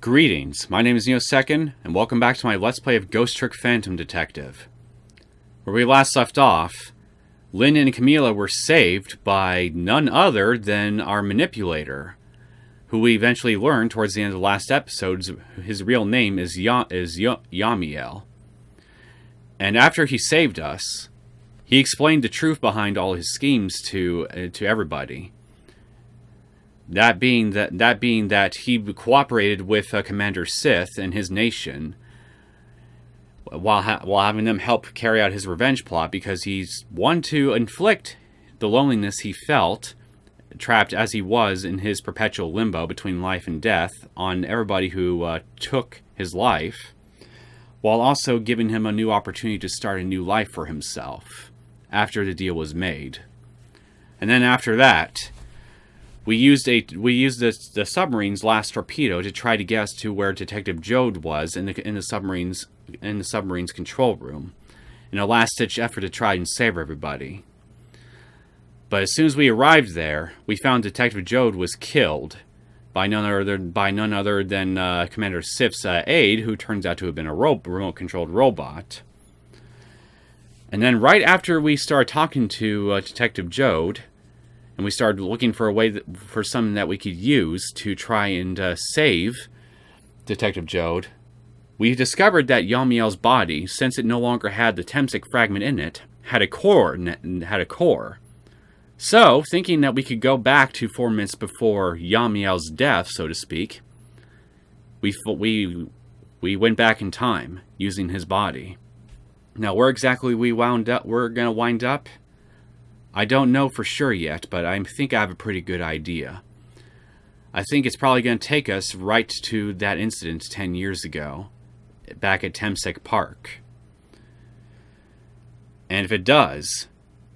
Greetings, my name is Neosekken, and welcome back to my Let's Play of Ghost Trick Phantom Detective. Where we last left off, Lynn and Camila were saved by none other than our manipulator, who we eventually learned towards the end of the last episodes his real name is Yomiel. And after he saved us, he explained the truth behind all his schemes to everybody. That being that he cooperated with Commander Sith and his nation while having them help carry out his revenge plot, because he's one to inflict the loneliness he felt, trapped as he was in his perpetual limbo between life and death, on everybody who took his life, while also giving him a new opportunity to start a new life for himself after the deal was made. And then after that, we used the submarine's last torpedo to try to guess to where Detective Jode was in the submarine's control room, in a last-ditch effort to try and save everybody. But as soon as we arrived there, we found Detective Jode was killed by none other than Commander Sith's aide, who turns out to have been a remote-controlled robot. And then right after we started talking to Detective Jode, and we started looking for a way for something that we could use to try and save Detective Jode, we discovered that Yomiel's body, since it no longer had the Temsik fragment in it, had a core. So, thinking that we could go back to 4 minutes before Yomiel's death, so to speak, we went back in time using his body. Now, where exactly we're gonna wind up, I don't know for sure yet, but I think I have a pretty good idea. I think it's probably going to take us right to that incident 10 years ago, back at Temsik Park. And if it does,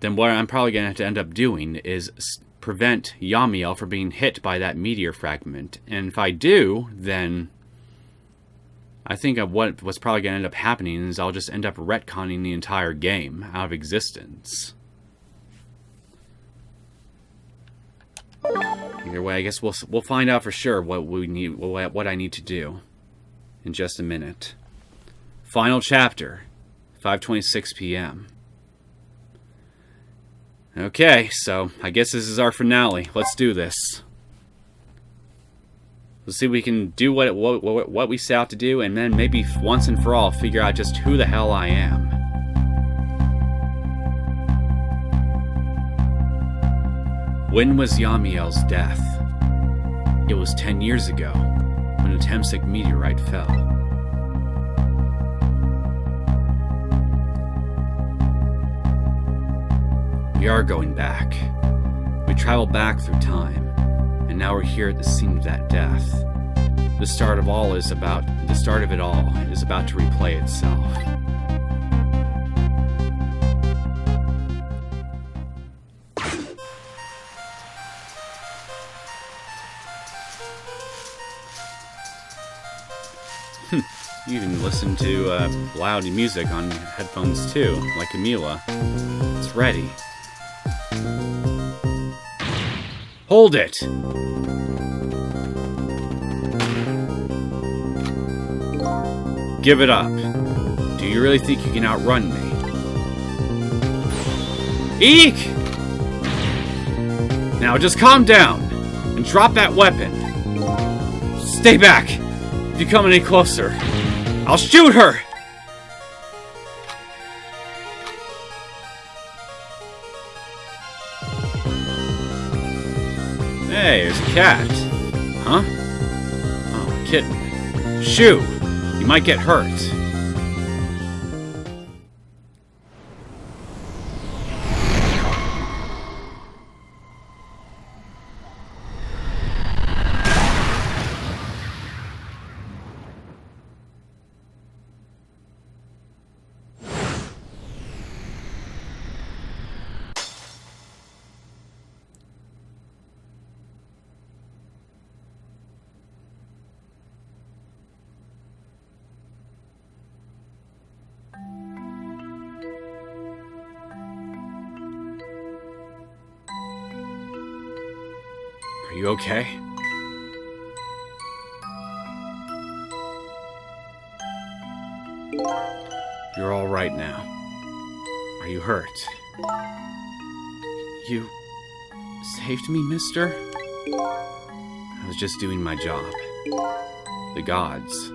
then what I'm probably going to have to end up doing is prevent Yomiel from being hit by that meteor fragment. And if I do, then I think what's probably going to end up happening is I'll just end up retconning the entire game out of existence. Either way, I guess we'll find out for sure what I need to do in just a minute. Final chapter, 5:26 p.m. Okay, so I guess this is our finale. Let's do this. Let's see if we can do what we set out to do, and then maybe once and for all figure out just who the hell I am. When was Yomiel's death? It was 10 years ago, when a Temsik meteorite fell. We are going back. We traveled back through time, and now we're here at the scene of that death. The start of it all is about to replay itself. You can listen to loud music on headphones too, like Camila. It's ready. Hold it! Give it up. Do you really think you can outrun me? Eek! Now just calm down and drop that weapon. Stay back! If you come any closer, I'll shoot her! Hey, there's a cat. Huh? Oh, kitten. Shoo! You might get hurt. Are you okay? You're all right now. Are you hurt? You saved me, mister? I was just doing my job. The gods,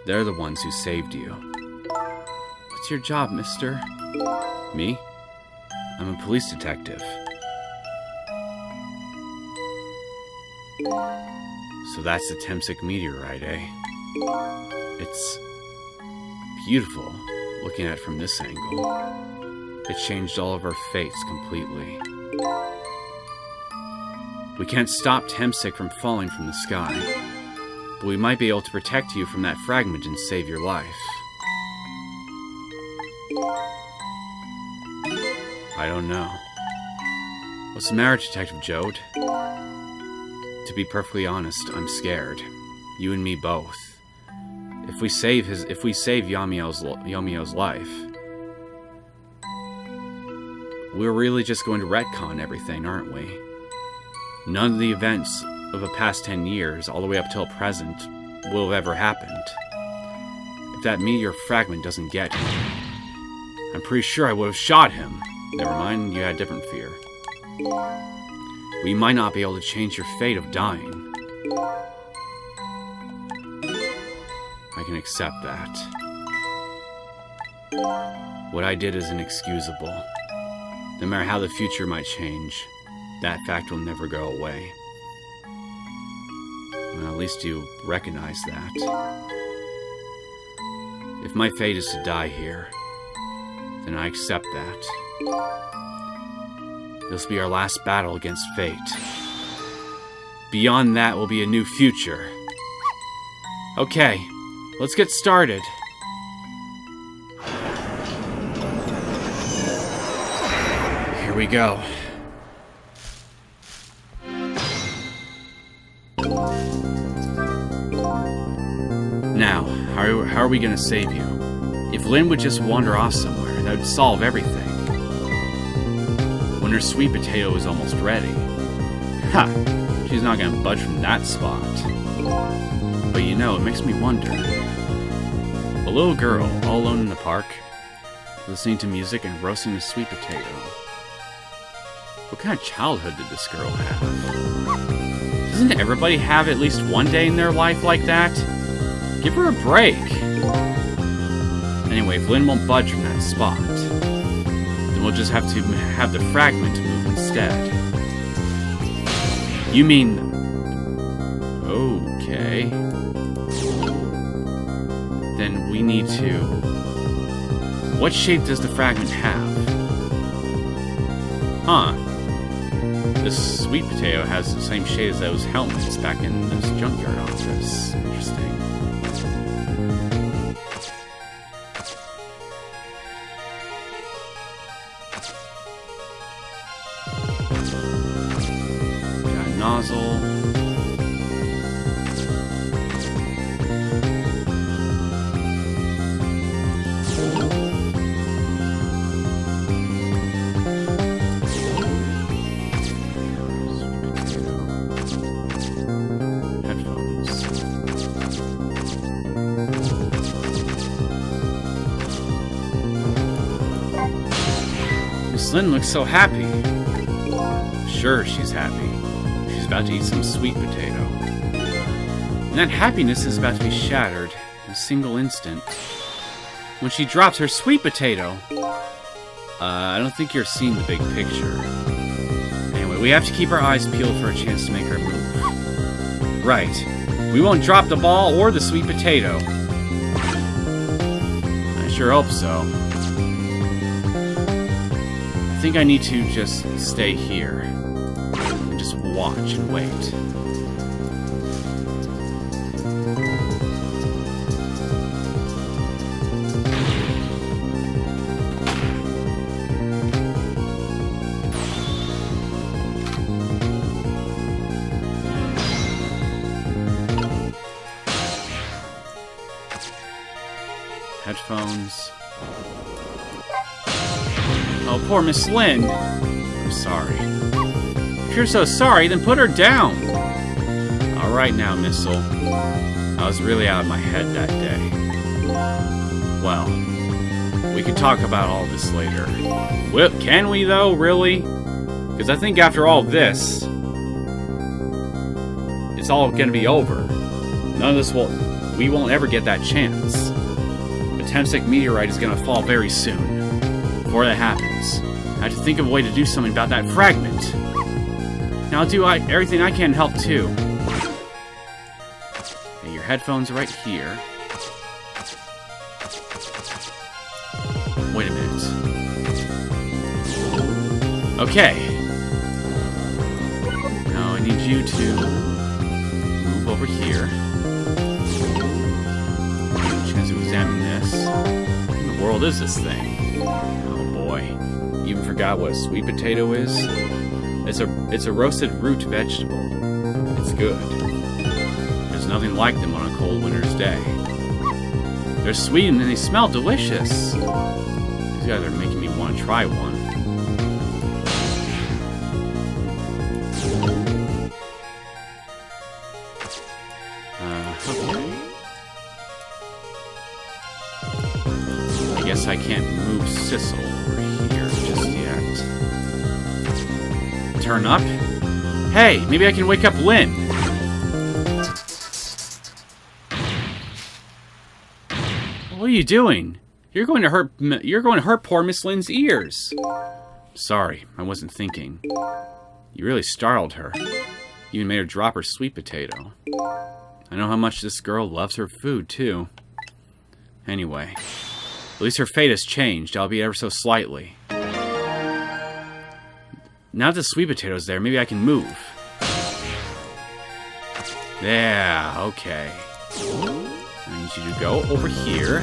they're the ones who saved you. What's your job, mister? Me? I'm a police detective. So that's the Temsik meteorite, eh? It's beautiful, looking at it from this angle. It changed all of our fates completely. We can't stop Temsik from falling from the sky, but we might be able to protect you from that fragment and save your life. I don't know. What's the matter, Detective Jode? To be perfectly honest, I'm scared. You and me both. If we save Yomiel's life, we're really just going to retcon everything, aren't we? None of the events of the past 10 years, all the way up till present, will have ever happened. If that meteor fragment doesn't get him, I'm pretty sure I would have shot him. Never mind, you had a different fear. We might not be able to change your fate of dying. I can accept that. What I did is inexcusable. No matter how the future might change, that fact will never go away. Well, at least you recognize that. If my fate is to die here, then I accept that. This will be our last battle against fate. Beyond that will be a new future. Okay, let's get started. Here we go. Now, how are we gonna save you? If Lynn would just wander off somewhere, that would solve everything. When her sweet potato is almost ready. Ha! She's not gonna budge from that spot. But you know, it makes me wonder. A little girl, all alone in the park, listening to music and roasting a sweet potato. What kind of childhood did this girl have? Doesn't everybody have at least one day in their life like that? Give her a break. Anyway, if Lynn won't budge from that spot, then we'll just have to have the fragment move instead. You mean... Okay. Then we need to... What shape does the fragment have? Huh. This sweet potato has the same shade as those helmets back in this junkyard office. Interesting. Got a nozzle. Lynn looks so happy. Sure, she's happy. She's about to eat some sweet potato. And that happiness is about to be shattered in a single instant when she drops her sweet potato. I don't think you're seeing the big picture. Anyway, we have to keep our eyes peeled for a chance to make our move. Right. We won't drop the ball or the sweet potato. I sure hope so. I think I need to just stay here and just watch and wait. Headphones. Oh, poor Miss Lynn. I'm sorry. If you're so sorry, then put her down. Alright now, Missile. I was really out of my head that day. Well, we can talk about all this later. Well, can we though, really? Because I think after all this, it's all gonna be over. None of this we won't ever get that chance. The Temsik meteorite is gonna fall very soon. Before that happens, I have to think of a way to do something about that fragment. Now I'll do everything I can to help too. Okay, your headphones are right here. Wait a minute. Okay. Now I need you to move over here. Chance to examine this. What in the world is this thing? Oh boy. You even forgot what a sweet potato is? It's a roasted root vegetable. It's good. There's nothing like them on a cold winter's day. They're sweet and they smell delicious. These guys are making me want to try one. Okay. I guess I can't move Sissel over here just yet. Turn up? Hey, maybe I can wake up Lynn. What are you doing? You're going to hurt poor Miss Lynn's ears. Sorry, I wasn't thinking. You really startled her. You even made her drop her sweet potato. I know how much this girl loves her food, too. Anyway, at least her fate has changed, albeit ever so slightly. Now that the sweet potato's there, maybe I can move. Yeah, okay. I need you to go over here.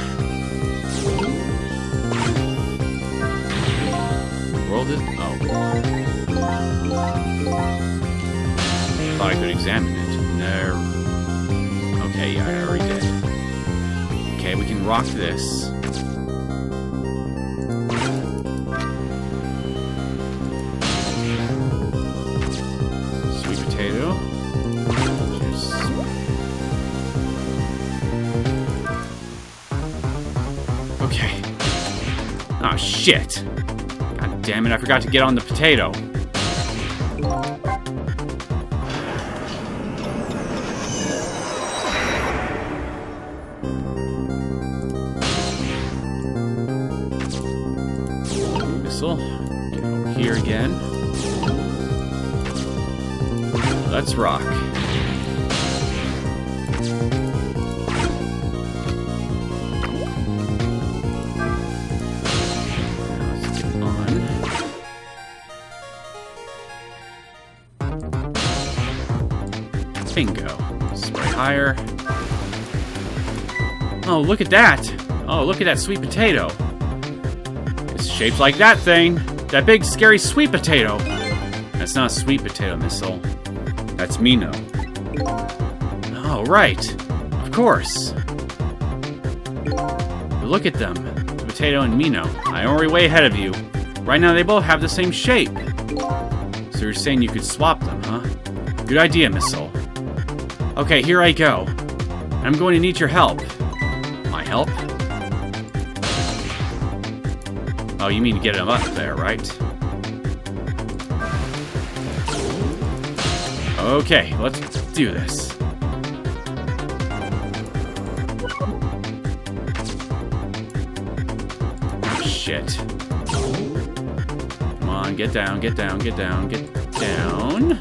The world is... oh. Thought I could examine it. No. Okay, yeah, I already did. Okay, we can rock this. Sweet potato. Just... okay. Oh, shit. God damn it, I forgot to get on the potato. Get over here again. Let's rock. Now let's get on. Bingo. Spray higher. Oh, look at that! Oh, look at that sweet potato. Shaped like that thing. That big, scary sweet potato. That's not a sweet potato, Missile. That's Mino. Oh, right. Of course. But look at them. The potato and Mino. I'm already way ahead of you. Right now, they both have the same shape. So you're saying you could swap them, huh? Good idea, Missile. Okay, here I go. I'm going to need your help. My help? Oh, you mean to get him up there, right? Okay, let's do this. Oh, shit. Come on, get down, get down, get down, get down.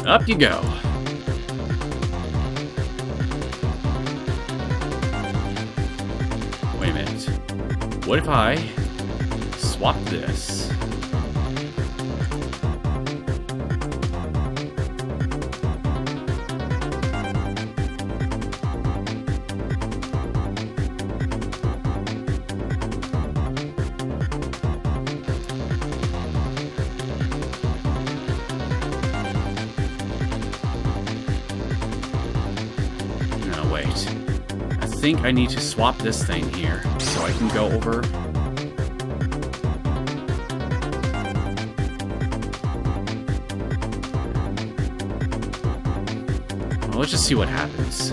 Up you go. What if I swap this? No, wait. I think I need to swap this thing here so I can go over. Well, let's just see what happens.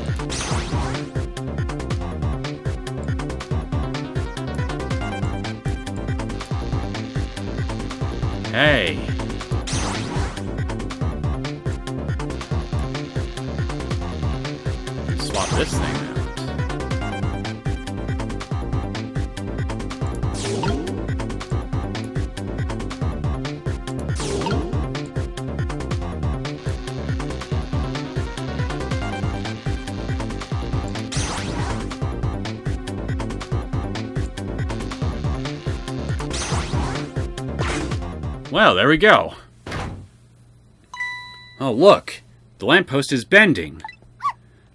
Hey. Swap this thing out. Well, there we go. Oh, look. The lamppost is bending.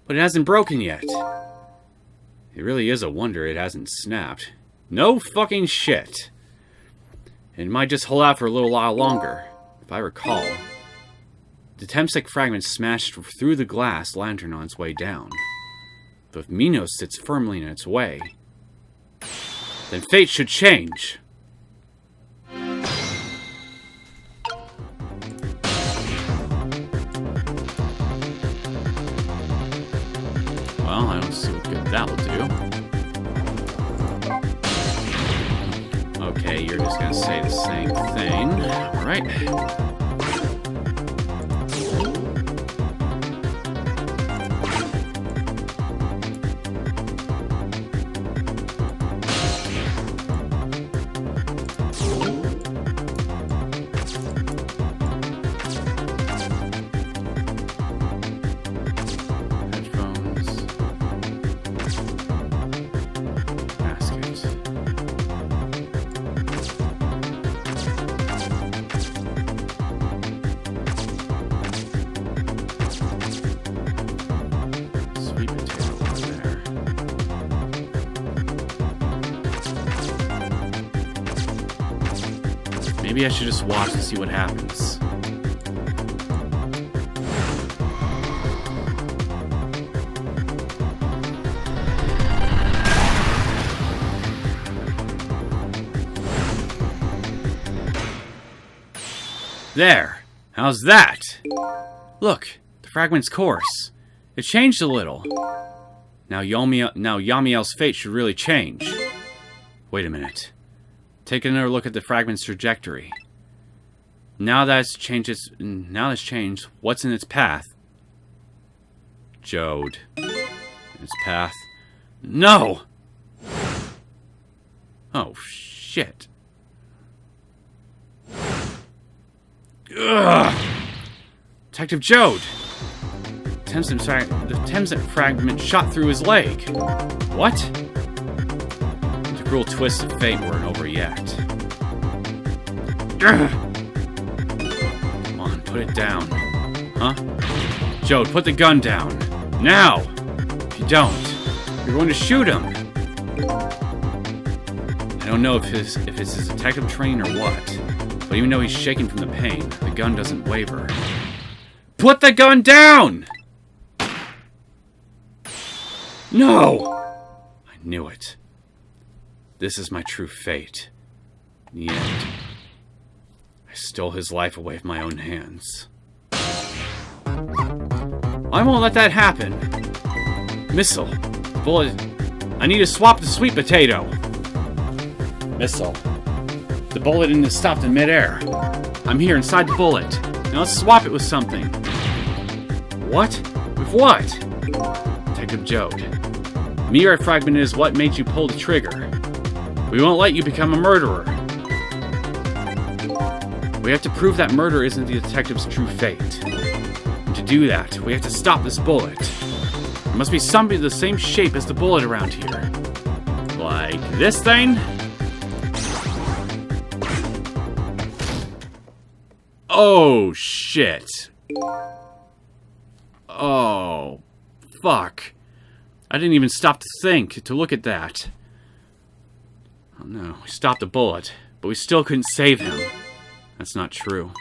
But it hasn't broken yet. It really is a wonder it hasn't snapped. No fucking shit. It might just hold out for a little while longer. If I recall, the Temsik fragment smashed through the glass lantern on its way down. But if Minos sits firmly in its way, then fate should change. Well, I don't see what good that will do. Okay, you're just gonna say the same thing. Alright. Maybe I should just watch and see what happens. There! How's that? Look, the fragment's course. It changed a little. Now Yomiel's fate should really change. Wait a minute. Take another look at the fragment's trajectory. Now that's changed, what's in its path? Jode. Its path. No! Oh, shit. Ugh! Detective Jode! The Temsik fragment shot through his leg. What? The cruel twists of fate weren't over yet. Ugh! Come on, put it down. Huh? Jode, put the gun down. Now! If you don't, you're going to shoot him. I don't know if it's his detective training or what, but even though he's shaking from the pain, the gun doesn't waver. Put the gun down! No! I knew it. This is my true fate. In the end, I stole his life away with my own hands. I won't let that happen. Missile. Bullet. I need to swap the sweet potato. Missile. The bullet is stopped in midair. I'm here inside the bullet. Now let's swap it with something. What? With what? Detective Jode. Meteorite fragment is what made you pull the trigger. We won't let you become a murderer. We have to prove that murder isn't the detective's true fate. And to do that, we have to stop this bullet. There must be something the same shape as the bullet around here. Like this thing? Oh, shit. Oh, fuck. I didn't even stop to think, to look at that. Oh no, we stopped the bullet, but we still couldn't save him. That's not true.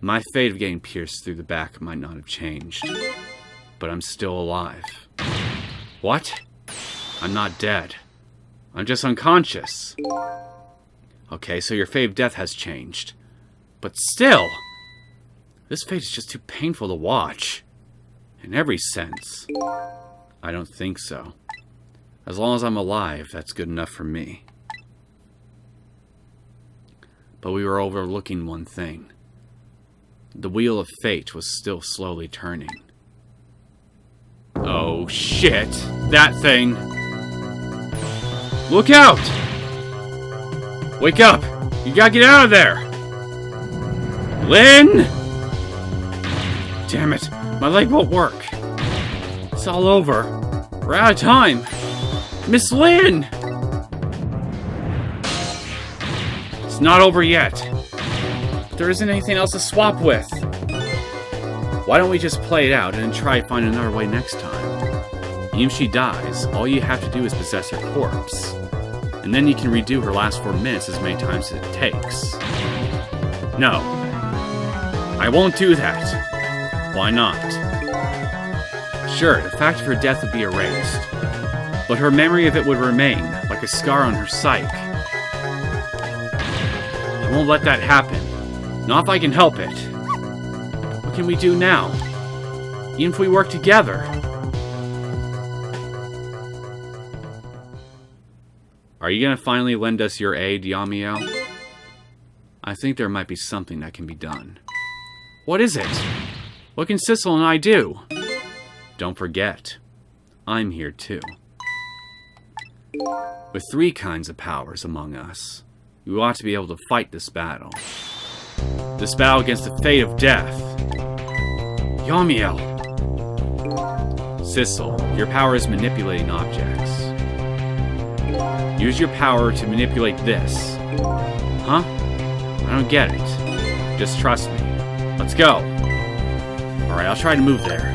My fate of getting pierced through the back might not have changed, but I'm still alive. What? I'm not dead. I'm just unconscious. Okay, so your fate of death has changed. But still, This fate is just too painful to watch. In every sense. I don't think so. As long as I'm alive, that's good enough for me. But we were overlooking one thing. The wheel of fate was still slowly turning. Oh shit! That thing! Look out! Wake up! You gotta get out of there! Lynn! Damn it, my leg won't work. It's all over. We're out of time. Miss Lynn! It's not over yet. There isn't anything else to swap with. Why don't we just play it out and try to find another way next time? Even if she dies, all you have to do is possess her corpse. And then you can redo her last 4 minutes as many times as it takes. No. I won't do that. Why not? Sure, the fact of her death would be erased. But her memory of it would remain, like a scar on her psyche. I won't let that happen. Not if I can help it. What can we do now? Even if we work together. Are you gonna finally lend us your aid, Yomiel? I think there might be something that can be done. What is it? What can Sissel and I do? Don't forget, I'm here too. With 3 kinds of powers among us, you ought to be able to fight this battle. This battle against the fate of death. Yomiel! Sissel, your power is manipulating objects. Use your power to manipulate this. Huh? I don't get it. Just trust me. Let's go. Alright, I'll try to move there.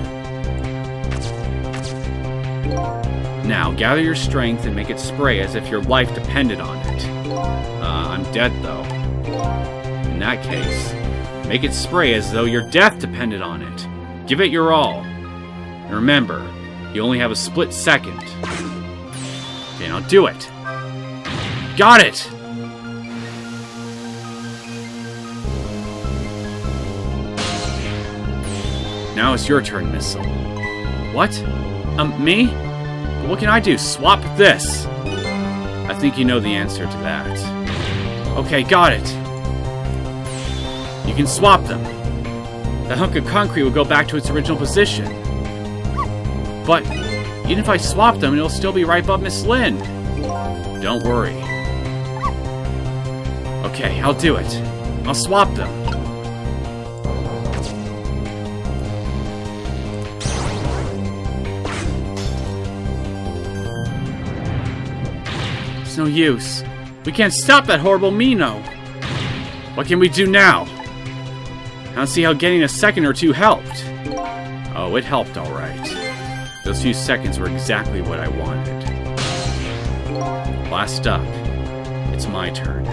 Now, gather your strength and make it spray as if your life depended on it. I'm dead, though. In that case, make it spray as though your death depended on it. Give it your all. And remember, you only have a split second. Okay, now do it. Got it! Now it's your turn, Missile. What? Me? But what can I do? Swap this! I think you know the answer to that. Okay, got it. You can swap them. The hunk of concrete will go back to its original position. But even if I swap them, it'll still be right above Miss Lynn. Don't worry. Okay, I'll do it. I'll swap them. It's no use. We can't stop that horrible Mino. What can we do now? I don't see how getting a second or two helped. Oh, it helped alright. Those few seconds were exactly what I wanted. Last up. It's my turn.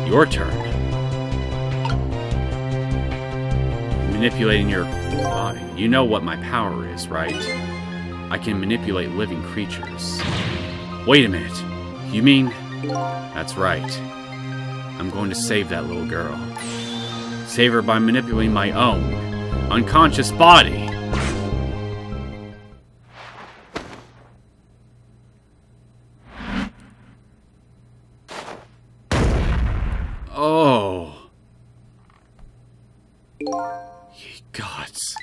Your turn. Manipulating your body. You know what my power is, right? I can manipulate living creatures. Wait a minute. You mean... That's right. I'm going to save that little girl. Save her by manipulating my own unconscious body. Oh. Ye gods.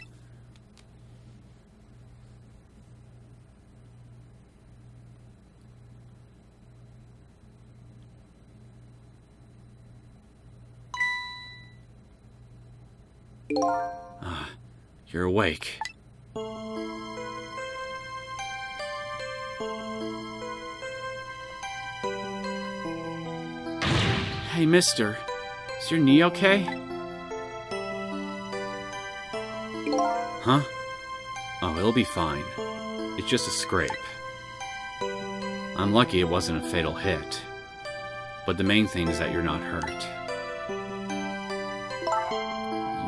You're awake. Hey, mister. Is your knee okay? Huh? Oh, it'll be fine. It's just a scrape. I'm lucky it wasn't a fatal hit. But the main thing is that you're not hurt.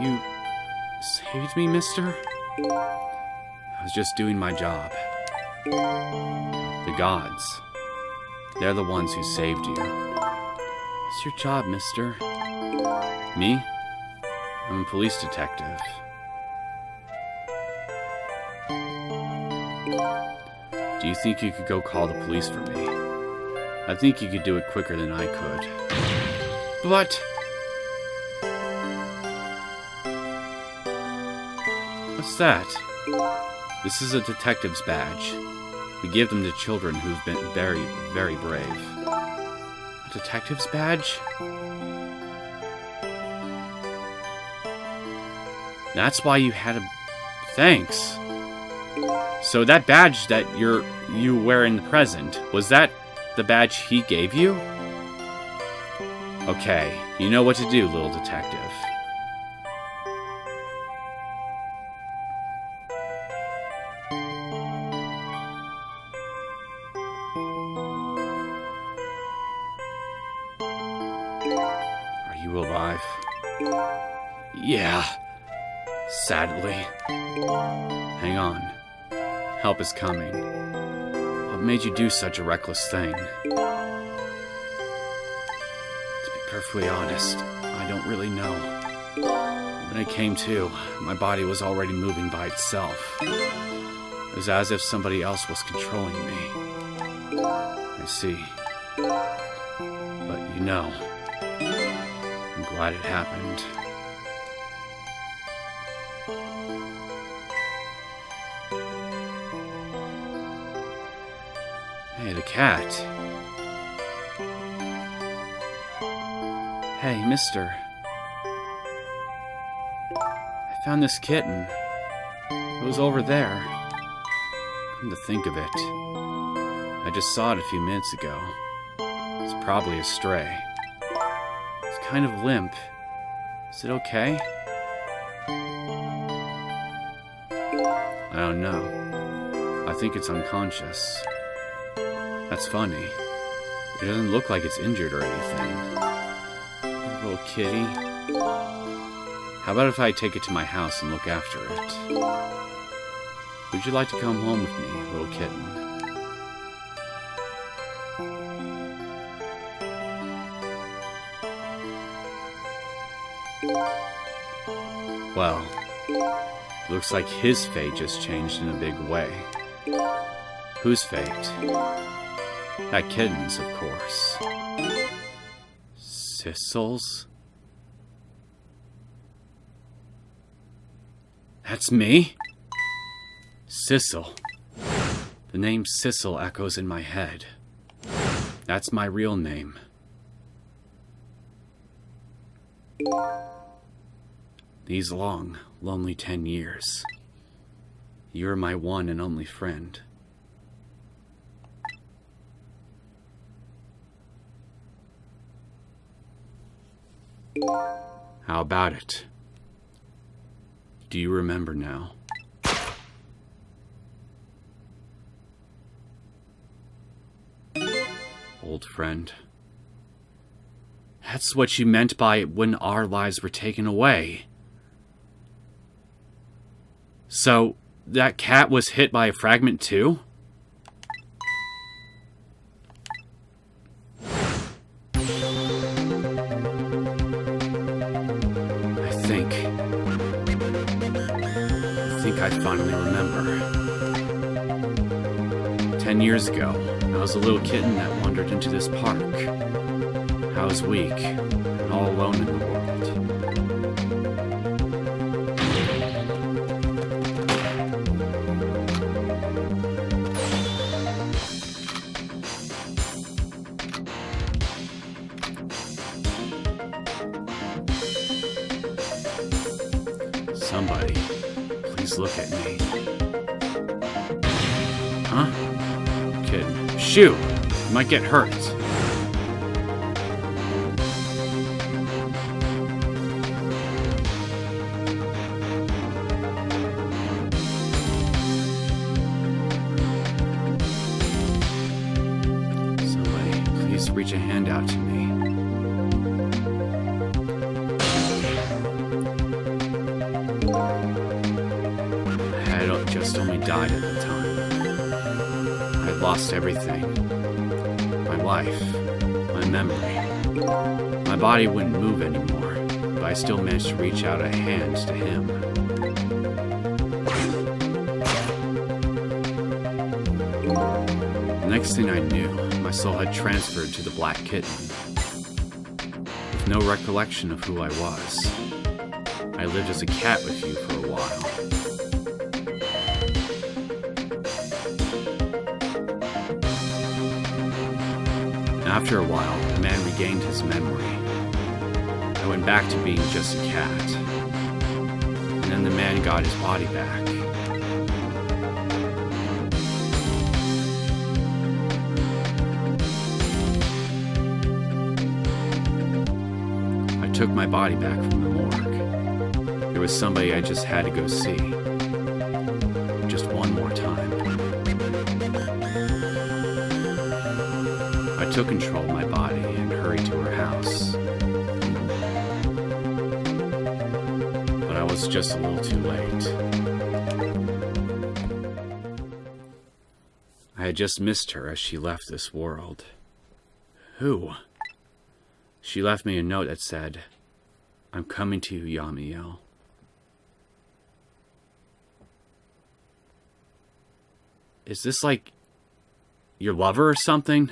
You saved me, mister? I was just doing my job. The gods. They're the ones who saved you. What's your job, mister? Me? I'm a police detective. Do you think you could go call the police for me? I think you could do it quicker than I could. But... what's that? This is a detective's badge. We give them to children who've been very, very brave. A detective's badge? That's why you had a... Thanks. So that badge that you wear in the present, was that the badge he gave you? Okay, you know what to do, little detective. Are you alive? Yeah. Sadly. Hang on. Help is coming. What made you do such a reckless thing? To be perfectly honest, I don't really know. When I came to, my body was already moving by itself. It was as if somebody else was controlling me. I see. But you know, I'm glad it happened. Hey, the cat. Hey, mister. I found this kitten. It was over there. Come to think of it, I just saw it a few minutes ago. It's probably a stray. It's kind of limp. Is it okay? I don't know. I think it's unconscious. That's funny. It doesn't look like it's injured or anything. Little kitty. How about if I take it to my house and look after it? Would you like to come home with me, little kitten? Well, looks like his fate just changed in a big way. Whose fate? That kitten's, of course. Sissel's? That's me? Sissel. The name Sissel echoes in my head. That's my real name. These long, lonely 10 years. You're my one and only friend. How about it? Do you remember now? Old friend. That's what you meant by when our lives were taken away. So, that cat was hit by a fragment too? I finally remember. 10 years ago, I was a little kitten that wandered into this park. I was weak and all alone in the world. Somebody, please look at me. Huh? Kid. Shoo! You might get hurt. Somebody, please reach a hand out to me. Just only died at the time. I'd lost everything. My life, my memory. My body wouldn't move anymore, but I still managed to reach out a hand to him. The next thing I knew, my soul had transferred to the black kitten. With no recollection of who I was, I lived as a cat with you for a while. After a while, the man regained his memory. I went back to being just a cat. And then the man got his body back. I took my body back from the morgue. There was somebody I just had to go see. Just one more time. I took control of my body and hurried to her house. But I was just a little too late. I had just missed her as she left this world. Who? She left me a note that said, "I'm coming to you, Yomiel." Is this like your lover or something?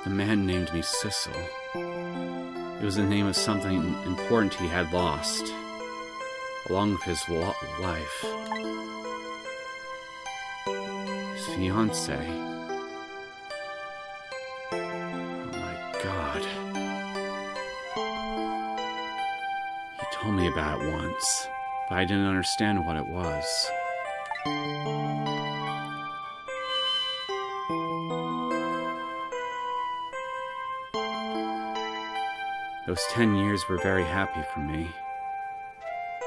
The man named me Sissel. It was the name of something important he had lost, along with his wife, his fiancée. Oh my God. He told me about it once, but I didn't understand what it was. Those 10 years were very happy for me,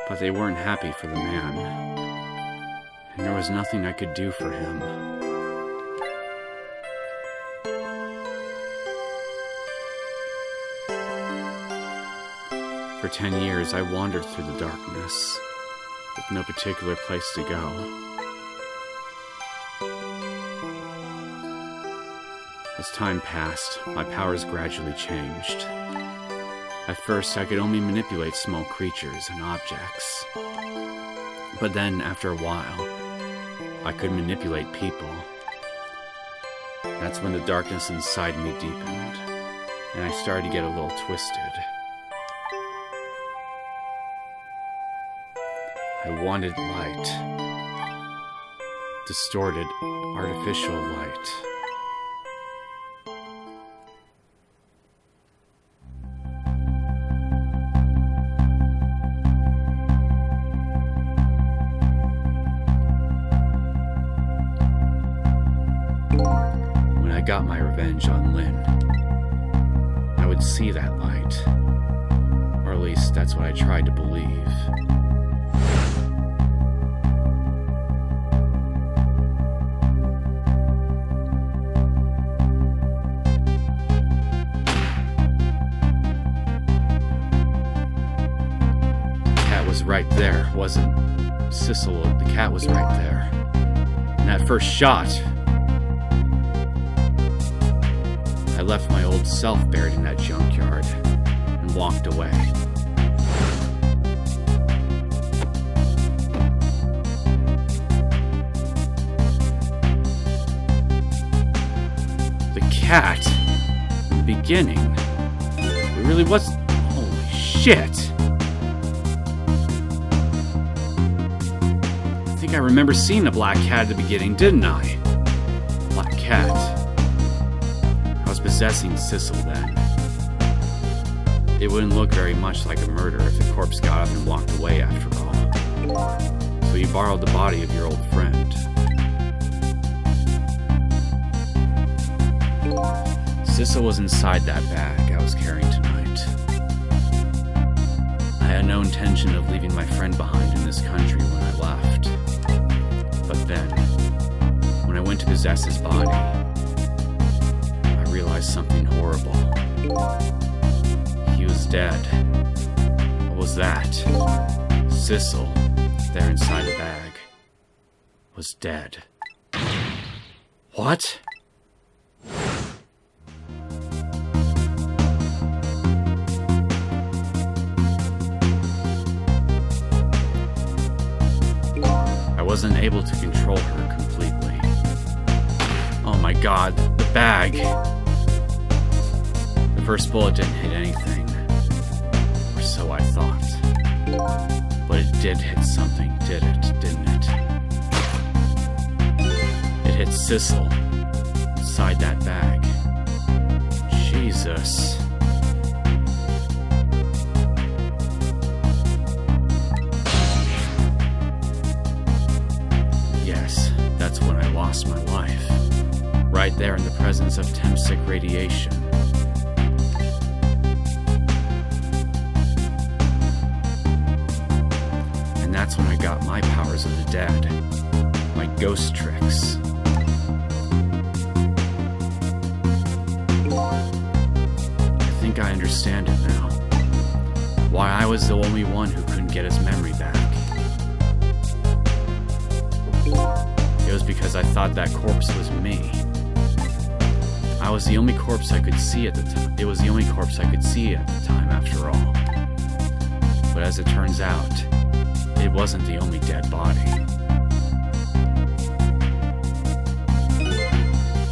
but they weren't happy for the man, and there was nothing I could do for him. For 10 years, I wandered through the darkness, with no particular place to go. As time passed, my powers gradually changed. At first, I could only manipulate small creatures and objects. But then, after a while, I could manipulate people. That's when the darkness inside me deepened, and I started to get a little twisted. I wanted light. Distorted, artificial light. When I got my revenge on Lynn, I would see that light. Or at least that's what I tried to believe. Right there, wasn't Sissel? The cat was right there. And that first shot, I left my old self buried in that junkyard and walked away. The cat, in the beginning, it really was. Holy shit! I remember seeing a black cat at the beginning, didn't I? Black cat. I was possessing Sissel then. It wouldn't look very much like a murder if the corpse got up and walked away after all. So you borrowed the body of your old friend. Sissel was inside that bag I was carrying tonight. I had no intention of leaving my friend behind in this country when I left. But then, when I went to possess his body, I realized something horrible. He was dead. What was that? Sissel, there inside the bag, was dead. What? I wasn't able to control her completely. Oh my god, the bag! The first bullet didn't hit anything. Or so I thought. But it did hit something, didn't it? It hit Sissel inside that bag. Jesus. Yes, that's when I lost my life. Right there in the presence of Temsik radiation. And that's when I got my powers of the dead. My ghost tricks. I think I understand it now. Why I was the only one who couldn't get his memory back. It was because I thought that corpse was me. I was the only corpse I could see at the time. It was the only corpse I could see at the time, after all. But as it turns out, it wasn't the only dead body.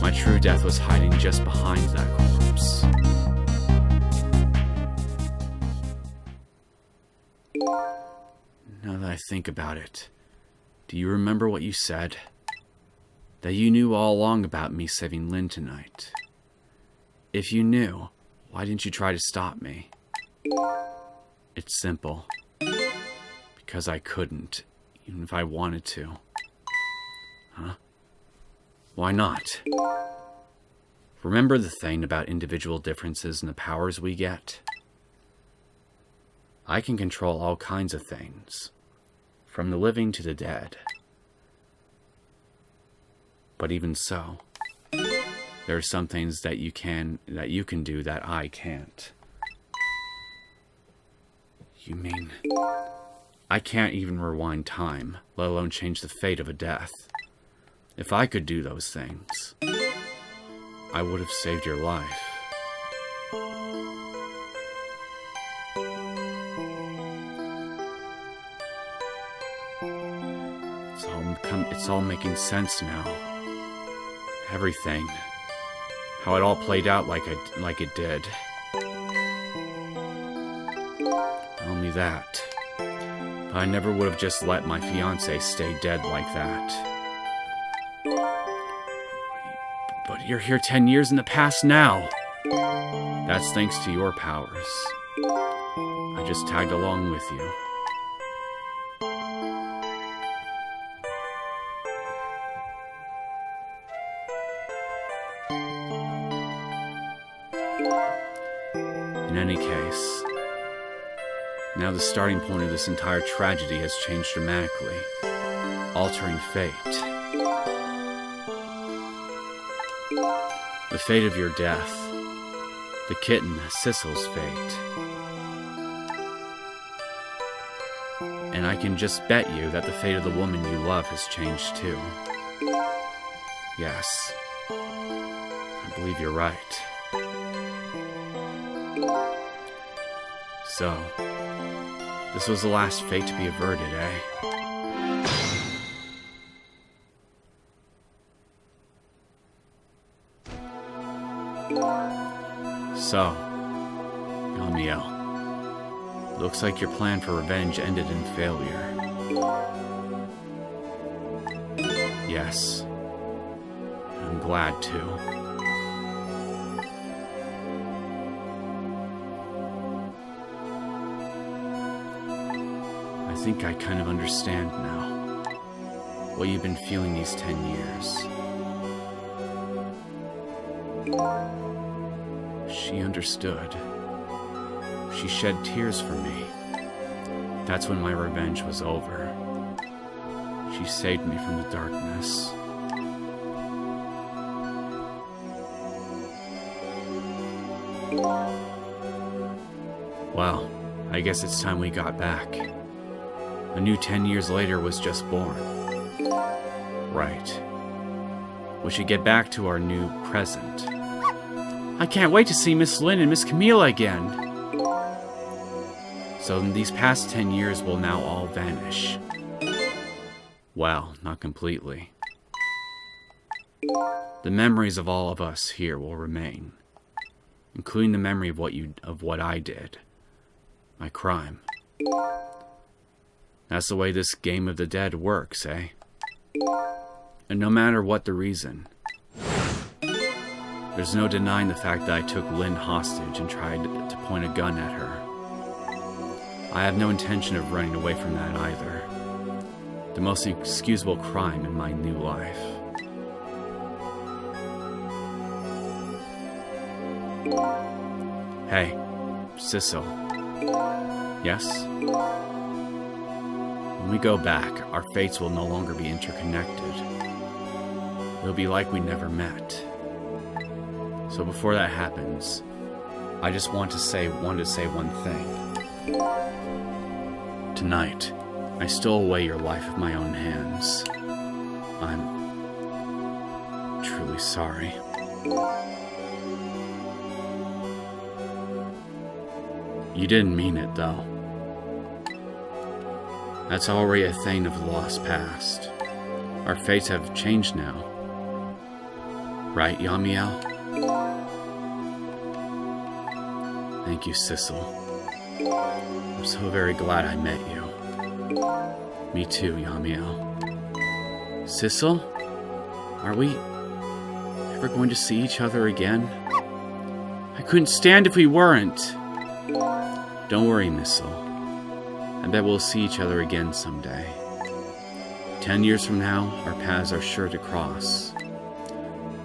My true death was hiding just behind that corpse. Now that I think about it, do you remember what you said? That you knew all along about me saving Lynn tonight. If you knew, why didn't you try to stop me? It's simple. Because I couldn't, even if I wanted to. Huh? Why not? Remember the thing about individual differences in the powers we get? I can control all kinds of things, from the living to the dead. But even so, there are some things that you can do that I can't. You mean I can't even rewind time, let alone change the fate of a death? If I could do those things, I would have saved your life. It's all making sense now. Everything. How it all played out like it did. Only that. But I never would have just let my fiancé stay dead like that. But you're here 10 years in the past now. That's thanks to your powers. I just tagged along with you. In any case, now the starting point of this entire tragedy has changed dramatically, altering fate. The fate of your death, the kitten Sissel's fate. And I can just bet you that the fate of the woman you love has changed too. Yes, I believe you're right. So, this was the last fate to be averted, eh? So, Yomiel, looks like your plan for revenge ended in failure. Yes, I'm glad too. I think I kind of understand now what you've been feeling these 10 years. She understood. She shed tears for me. That's when my revenge was over. She saved me from the darkness. Well, I guess it's time we got back. A new 10 years later was just born. Right. We should get back to our new present. I can't wait to see Miss Lynn and Miss Camila again. So these past 10 years will now all vanish. Well, not completely. The memories of all of us here will remain, including the memory of what I did, my crime. That's the way this game of the dead works, eh? And no matter what the reason, there's no denying the fact that I took Lynn hostage and tried to point a gun at her. I have no intention of running away from that either. The most excusable crime in my new life. Hey, Sissel. Yes? When we go back, our fates will no longer be interconnected. It'll be like we never met. So before that happens, I just wanted to say one thing. Tonight, I stole away your life with my own hands. I'm truly sorry. You didn't mean it, though. That's already a thing of the lost past. Our fates have changed now. Right, Yomiel? Thank you, Sissel. I'm so very glad I met you. Me too, Yomiel. Sissel? Are we ever going to see each other again? I couldn't stand if we weren't. Don't worry, Missel. I bet we'll see each other again someday. 10 years from now, our paths are sure to cross.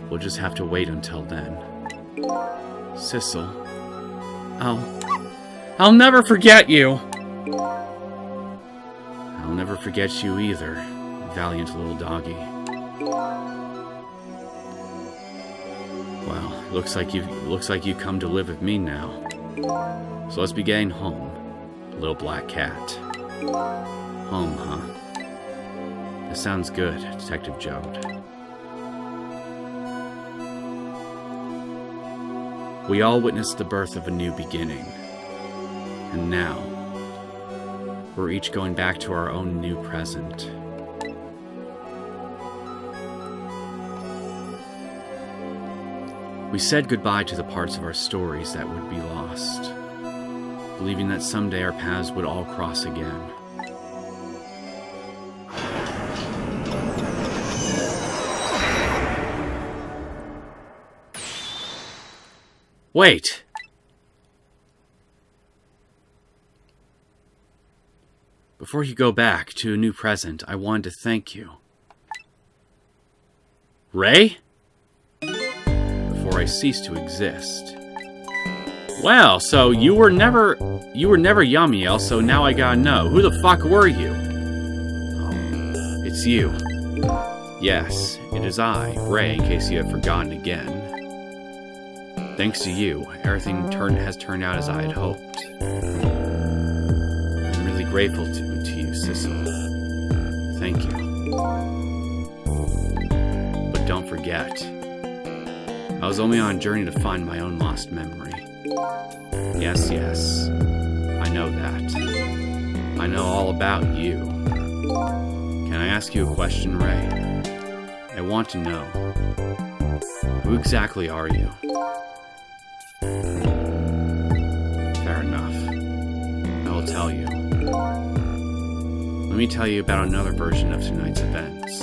We'll just have to wait until then. Sissel, I'll never forget you! I'll never forget you either, valiant little doggy. Well, looks like you've come to live with me now. So let's be getting home, little black cat. Home, huh? That sounds good, Detective Jode. We all witnessed the birth of a new beginning. And now, we're each going back to our own new present. We said goodbye to the parts of our stories that would be lost, believing that someday our paths would all cross again. Wait! Before you go back to a new present, I wanted to thank you. Ray? Before I cease to exist. Well, so you were never Yomiel, so now I gotta know. Who the fuck were you? Oh, it's you. Yes, it is I, Ray, in case you have forgotten again. Thanks to you, everything has turned out as I had hoped. I'm really grateful to you, Sissel. Thank you. But don't forget, I was only on a journey to find my own lost memory. Yes, I know that. I know all about you. Can I ask you a question, Ray? I want to know, who exactly are you? Fair enough. I will tell you. Let me tell you about another version of tonight's events.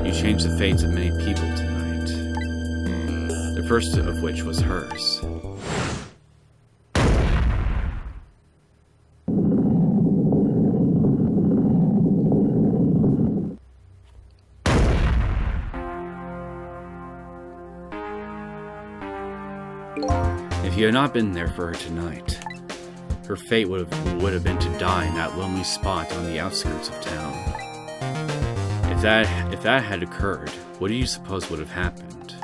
You changed the fates of many people tonight. The first of which was hers. If you had not been there for her tonight, her fate would have been to die in that lonely spot on the outskirts of town. If that had occurred, what do you suppose would have happened?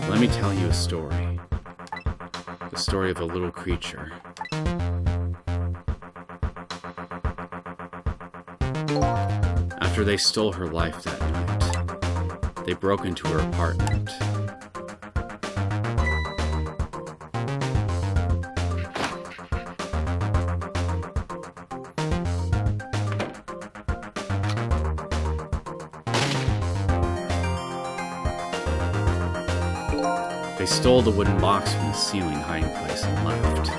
Let me tell you a story. The story of a little creature. After they stole her life that night, they broke into her apartment. They stole the wooden box from the ceiling hiding place and left.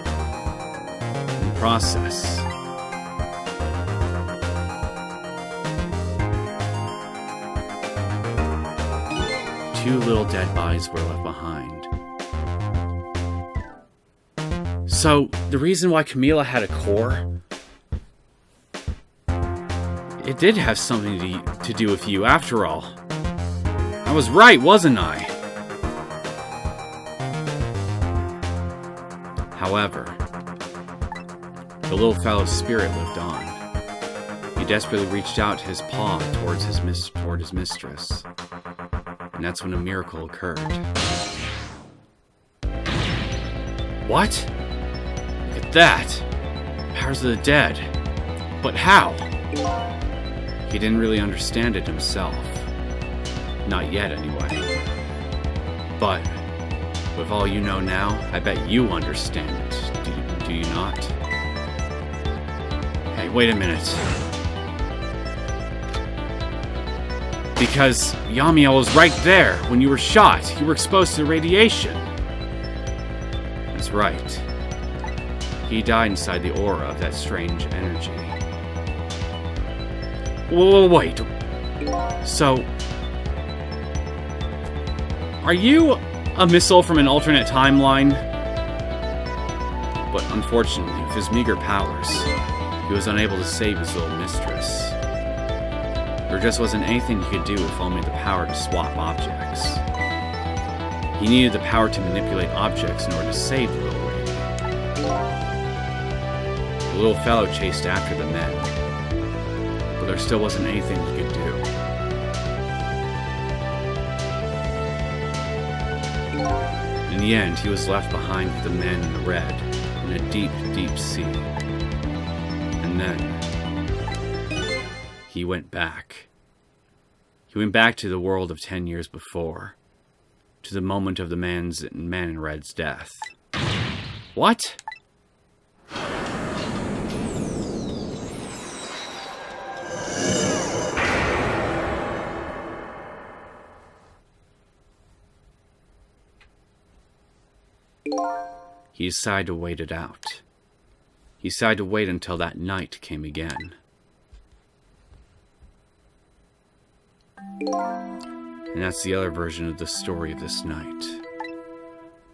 In the process, two little dead bodies were left behind. So, the reason why Camila had a core, it did have something to do with you after all. I was right, wasn't I? However, the little fellow's spirit lived on. He desperately reached out his paw toward his mistress. And that's when a miracle occurred. What? Look at that! Powers of the dead. But how? He didn't really understand it himself. Not yet, anyway. But with all you know now, I bet you understand it. Do you not? Hey, wait a minute. Because Yomiel was right there when you were shot. You were exposed to the radiation. That's right. He died inside the aura of that strange energy. Whoa, wait. So, are you a missile from an alternate timeline? But unfortunately, with his meager powers, he was unable to save his little mistress. There just wasn't anything he could do with only the power to swap objects. He needed the power to manipulate objects in order to save the little lady. The little fellow chased after the men, but there still wasn't anything he could do. In the end, he was left behind with the men in the red in a deep, deep sea. And then he went back. He went back to the world of 10 years before, to the moment of the man in red's death. What? He decided to wait it out. He decided to wait until that night came again. And that's the other version of the story of this night.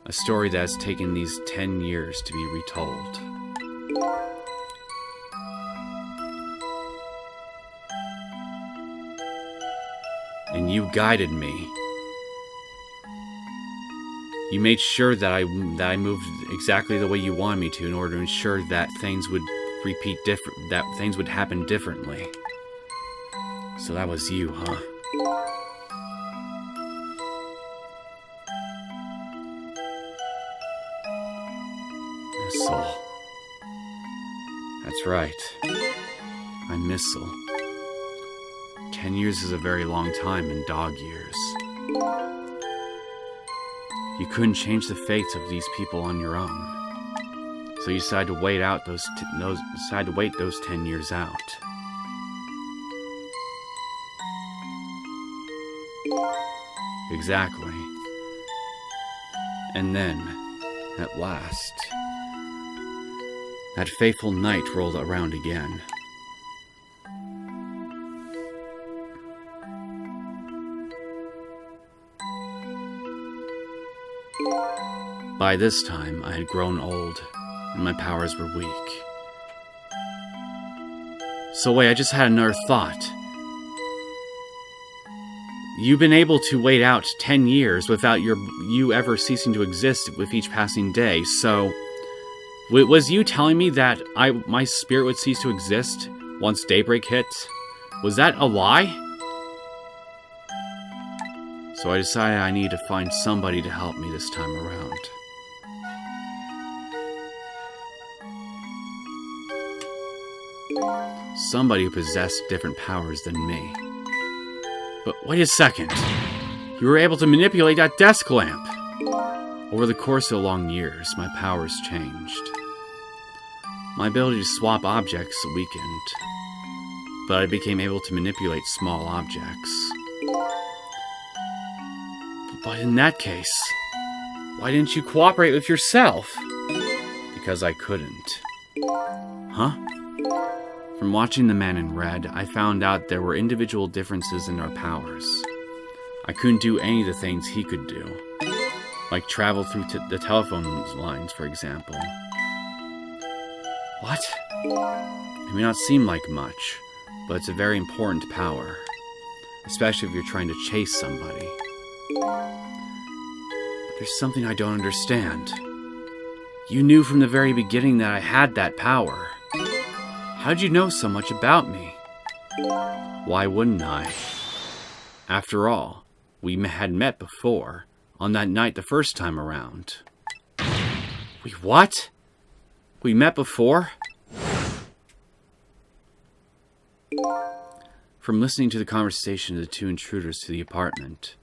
A story that has taken these 10 years to be retold. And you guided me. You made sure that I moved exactly the way you wanted me to in order to ensure that things would that things would happen differently. So that was you, huh? Sissel. That's right. I'm Sissel. 10 years is a very long time in dog years. You couldn't change the fates of these people on your own. So you decided to wait out those 10 years out. Exactly. And then, at last, that fateful night rolled around again. By this time, I had grown old, and my powers were weak. So wait, I just had another thought. You've been able to wait out 10 years without you ever ceasing to exist with each passing day, so was you telling me that my spirit would cease to exist once daybreak hits? Was that a lie? So I decided I needed to find somebody to help me this time around. Somebody who possessed different powers than me. But wait a second. You were able to manipulate that desk lamp. Over the course of long years, my powers changed. My ability to swap objects weakened, but I became able to manipulate small objects. But in that case, why didn't you cooperate with yourself? Because I couldn't. Huh? From watching The Man in Red, I found out there were individual differences in our powers. I couldn't do any of the things he could do, like travel through the telephone lines, for example. What? It may not seem like much, but it's a very important power, especially if you're trying to chase somebody. But there's something I don't understand. You knew from the very beginning that I had that power. How'd you know so much about me? Why wouldn't I? After all, we had met before, on that night the first time around. Wait, what? We met before? From listening to the conversation of the two intruders to the apartment,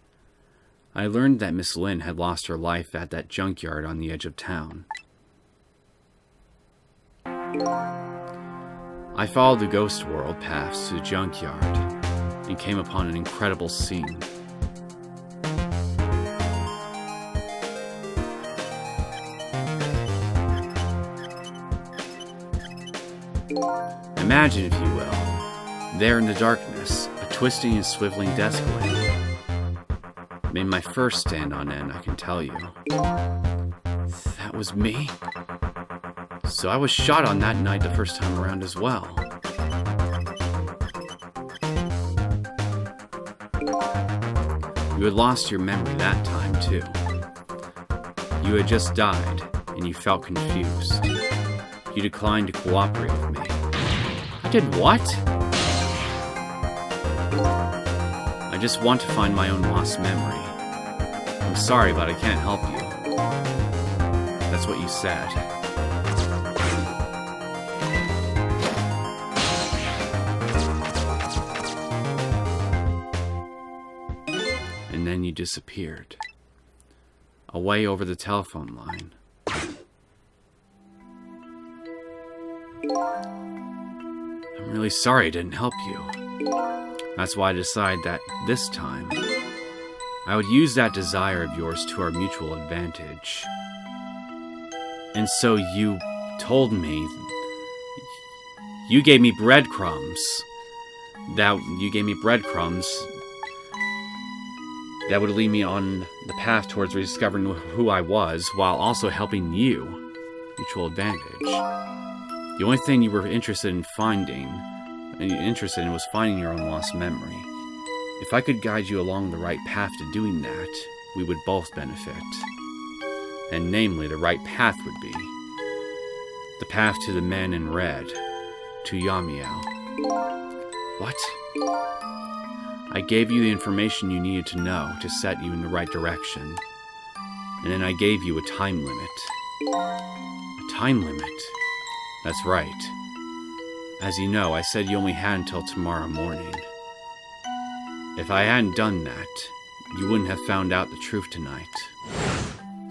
I learned that Miss Lynn had lost her life at that junkyard on the edge of town. I followed the ghost world paths to the junkyard and came upon an incredible scene. Imagine, if you will, there in the darkness, a twisting and swiveling desk lamp. Made my first stand on end, I can tell you. That was me? So I was shot on that night the first time around as well. You had lost your memory that time, too. You had just died, and you felt confused. You declined to cooperate with me. I did what? I just want to find my own lost memory. I'm sorry, but I can't help you. That's what you said. And then you disappeared. Away over the telephone line. I'm really sorry I didn't help you. That's why I decided that this time, I would use that desire of yours to our mutual advantage. And so you told me, you gave me breadcrumbs, that would lead me on the path towards rediscovering who I was, while also helping you. Mutual advantage. The only thing you were interested in was finding your own lost memory. If I could guide you along the right path to doing that, we would both benefit. And namely, the right path would be the path to the Man in Red, to Yomiel. What? I gave you the information you needed to know to set you in the right direction. And then I gave you a time limit. A time limit? That's right. As you know, I said you only had until tomorrow morning. If I hadn't done that, you wouldn't have found out the truth tonight.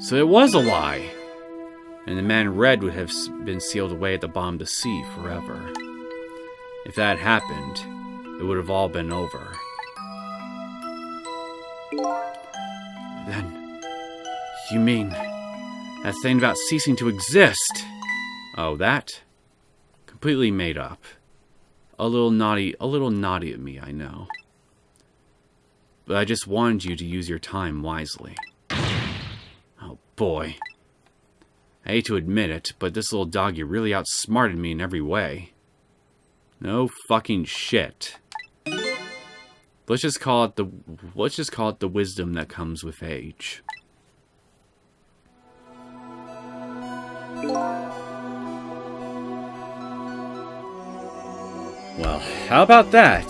So it was a lie! And the Man in Red would have been sealed away at the bottom of the sea forever. If that had happened, it would have all been over. Then, you mean that thing about ceasing to exist? Oh, that? Completely made up. A little naughty at me, I know. But I just wanted you to use your time wisely. Oh boy. I hate to admit it, but this little doggy really outsmarted me in every way. No fucking shit. Let's just call it the wisdom that comes with age. Well, how about that?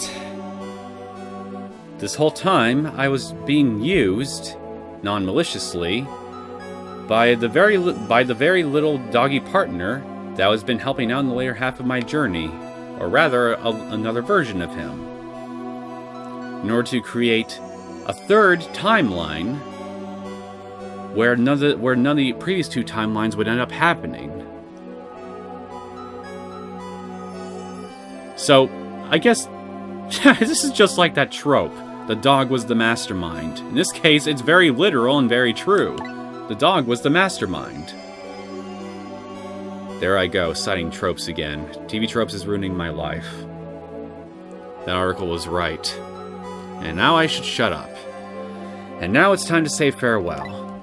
This whole time, I was being used, non-maliciously, by the very little doggy partner that has been helping out in the later half of my journey, or rather, another version of him, in order to create a third timeline where none of the previous two timelines would end up happening. So, I guess this is just like that trope. The dog was the mastermind. In this case, it's very literal and very true. The dog was the mastermind. There I go, citing tropes again. TV tropes is ruining my life. That article was right. And now I should shut up. And now it's time to say farewell.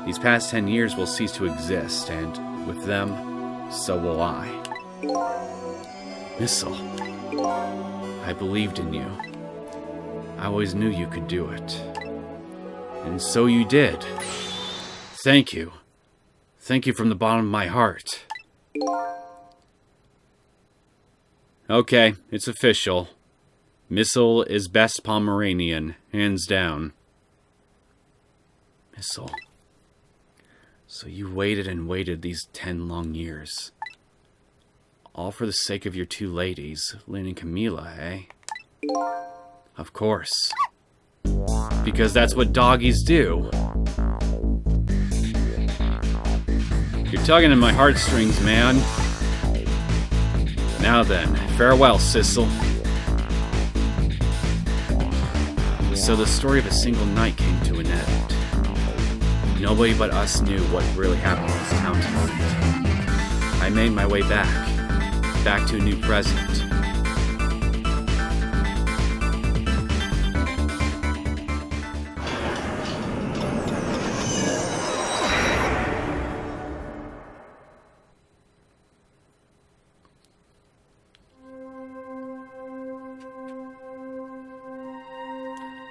These past 10 years will cease to exist, and with them, so will I. Sissel, I believed in you. I always knew you could do it. And so you did. Thank you. Thank you from the bottom of my heart. Okay, it's official. Sissel is best Pomeranian, hands down. Sissel. So you waited and waited these 10 long years. All for the sake of your two ladies, Lynn and Camilla, eh? Of course. Because that's what doggies do. You're tugging at my heartstrings, man. Now then, farewell, Sissel. So the story of a single night came to an end. Nobody but us knew what really happened in this town tonight. I made my way back to a new president.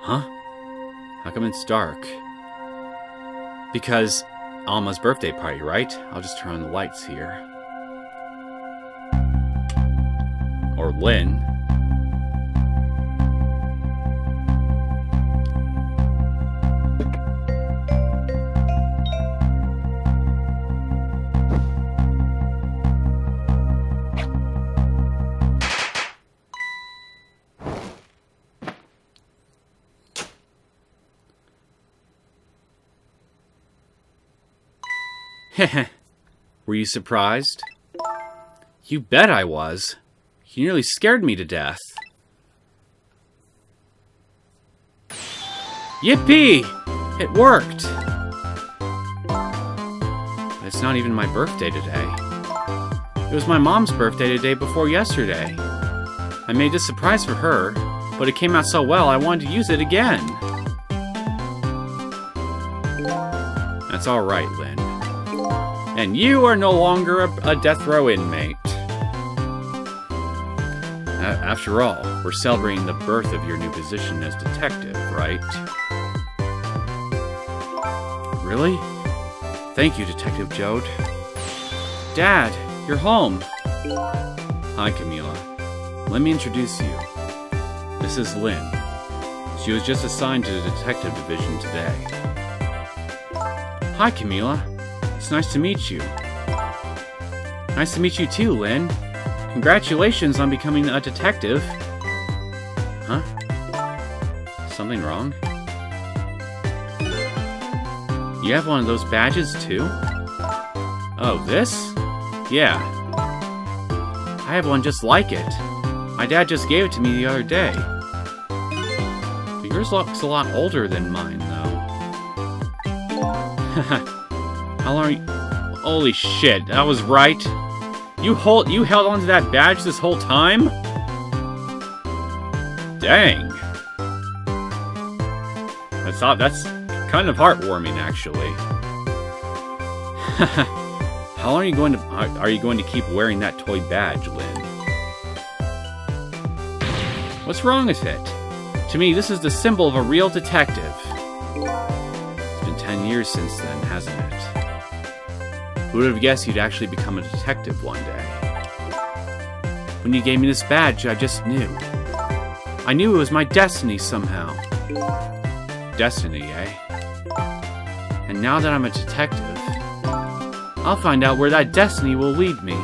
Huh? How come it's dark? Because Alma's birthday party, right? I'll just turn on the lights here. Or Lynn. Heh. Were you surprised? You bet I was. You nearly scared me to death. Yippee! It worked! But it's not even my birthday today. It was my mom's birthday the day before yesterday. I made this surprise for her, but it came out so well I wanted to use it again. That's alright, Lynn. And you are no longer a death row inmate. After all, we're celebrating the birth of your new position as detective, right? Really? Thank you, Detective Jode. Dad, you're home. Hi, Camilla. Let me introduce you. This is Lynn. She was just assigned to the detective division today. Hi, Camilla. It's nice to meet you. Nice to meet you too, Lynn. Congratulations on becoming a detective. Huh? Something wrong? You have one of those badges too? Oh, this? Yeah. I have one just like it. My dad just gave it to me the other day. But yours looks a lot older than mine, though. How long are you... Holy shit, that was right. You held onto that badge this whole time? Dang. That's kind of heartwarming, actually. How long are you going to keep wearing that toy badge, Lynn? What's wrong with it? To me, this is the symbol of a real detective. It's been 10 years since then, hasn't it? Who would have guessed you'd actually become a detective one day? When you gave me this badge, I just knew. I knew it was my destiny somehow. Destiny, eh? And now that I'm a detective, I'll find out where that destiny will lead me.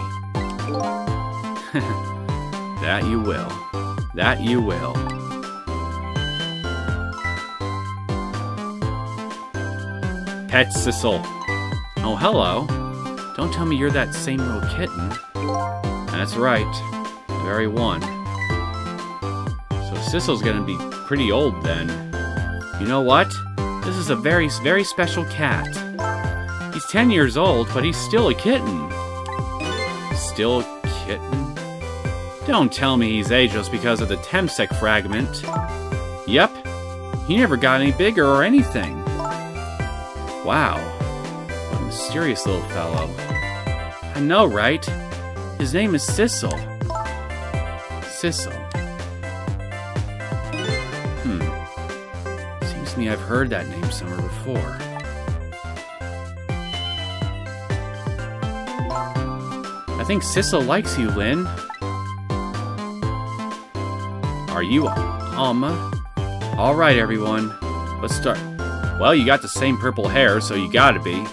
That you will. That you will. Pet Sissel. Oh, hello. Don't tell me you're that same little kitten. That's right. The very one. So Sissel's gonna be pretty old then. You know what? This is a very, very special cat. He's 10 years old, but he's still a kitten. Still a kitten? Don't tell me he's ageless because of the Temsik fragment. Yep. He never got any bigger or anything. Wow. What a mysterious little fellow. I know, right? His name is Sissel. Sissel. Seems to me I've heard that name somewhere before. I think Sissel likes you, Lynn. Are you Alma? Alright, everyone. Let's start. Well, you got the same purple hair, so you gotta be.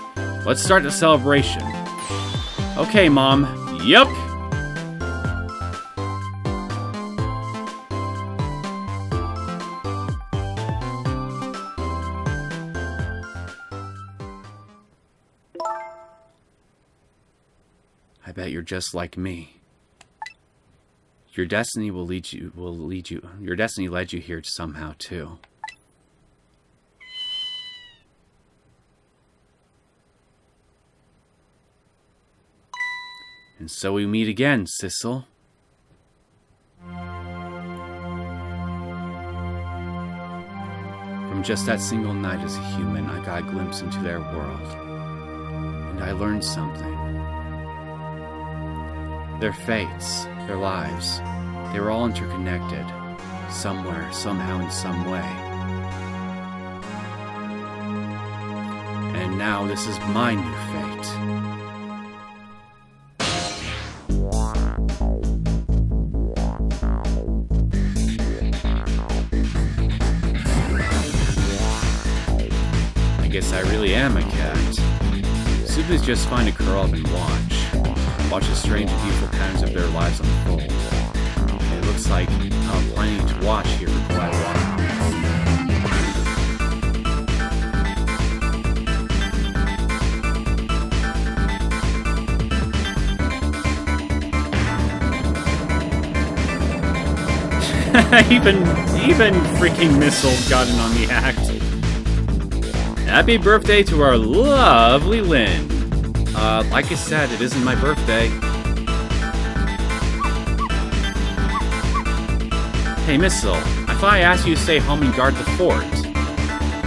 Let's start the celebration. Okay, Mom. Yup! I bet you're just like me. Your destiny will lead you. Your destiny led you here somehow too. And so we meet again, Sissel. From just that single night as a human, I got a glimpse into their world. And I learned something. Their fates, their lives, they were all interconnected. Somewhere, somehow, in some way. And now this is my new fate. I guess I really am a cat. Soup is just fine to curl up and watch the strange and beautiful patterns of their lives unfold. It looks like I'm planning to watch here for quite a while. even freaking missiles got in on the act. Happy birthday to our lovely Lynn. Like I said, it isn't my birthday. Hey, Missile, I thought I asked you to stay home and guard the fort.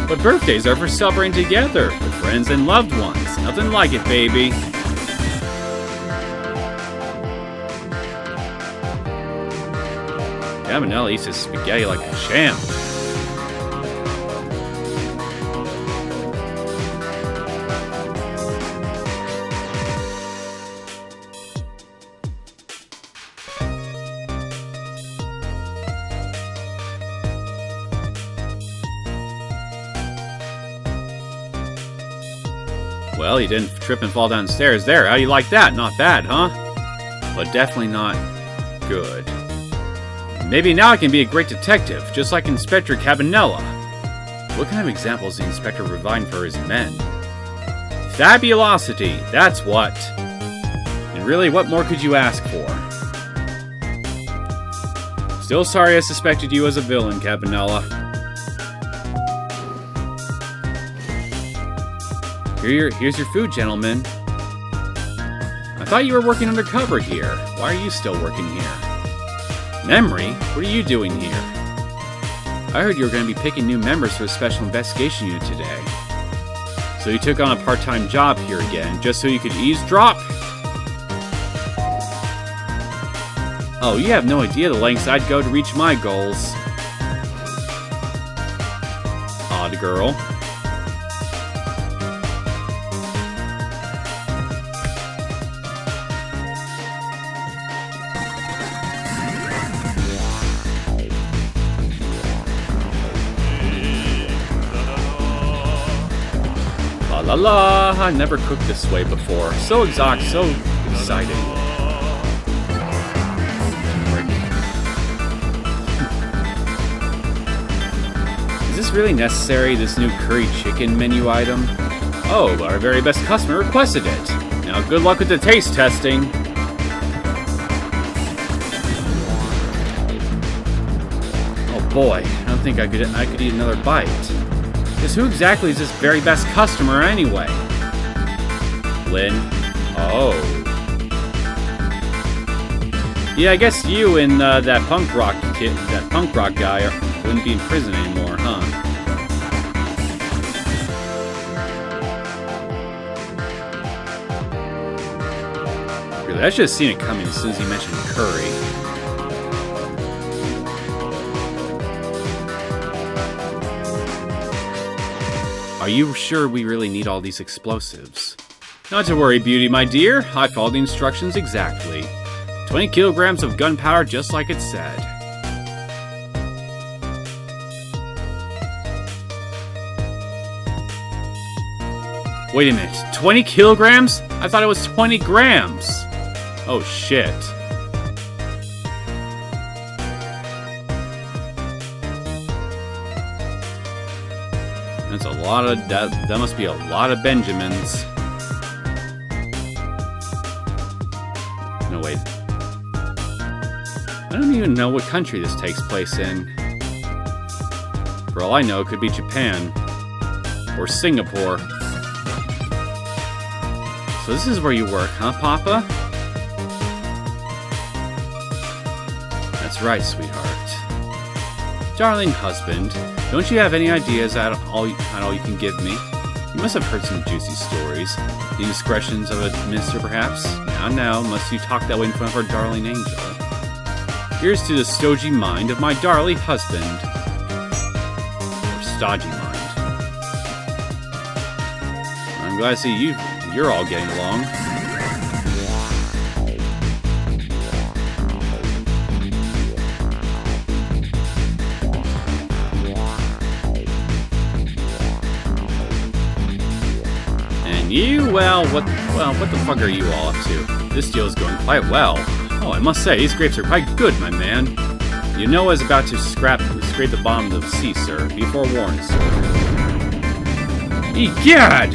But birthdays are for celebrating together with friends and loved ones. Nothing like it, baby. Yomiel eats his spaghetti like a champ. Well, you didn't trip and fall downstairs there. How do you like that? Not bad, huh? But definitely not good. Maybe now I can be a great detective, just like Inspector Cabanela. What kind of examples is the Inspector providing for his men? Fabulosity, that's what. And really, what more could you ask for? Still sorry I suspected you as a villain, Cabanela. Here's your food, gentlemen. I thought you were working undercover here. Why are you still working here? Memory? What are you doing here? I heard you were going to be picking new members for a special investigation unit today. So you took on a part-time job here again, just so you could eavesdrop? Oh, you have no idea the lengths I'd go to reach my goals. Odd girl. La la, I never cooked this way before. So exotic, so exciting. Is this really necessary, this new curry chicken menu item? Oh, our very best customer requested it. Now good luck with the taste testing. Oh boy, I don't think I could eat another bite. Because who exactly is this very best customer anyway? Lynn? Oh. Yeah, I guess you and that punk rock guy wouldn't be in prison anymore, huh? Really, I should have seen it coming as soon as he mentioned curry. Are you sure we really need all these explosives? Not to worry, Beauty, my dear. I followed the instructions exactly. 20 kilograms of gunpowder, just like it said. Wait a minute, 20 kilograms? I thought it was 20 grams! Oh shit. That's a lot of... That must be a lot of Benjamins. No, wait. I don't even know what country this takes place in. For all I know, it could be Japan. Or Singapore. So this is where you work, huh, Papa? That's right, sweetheart. Darling husband, don't you have any ideas at all you can give me? You must have heard some juicy stories. The indiscretions of a minister, perhaps? Now, must you talk that way in front of our darling angel? Here's to the stodgy mind of my darling husband. Or stodgy mind. I'm glad to see you're all getting along. And you, well, what the fuck are you all up to? This deal is going quite well. Oh, I must say, these grapes are quite good, my man. You know I was about to scrape the bottom of the sea, sir. Be forewarned, sir. Egad!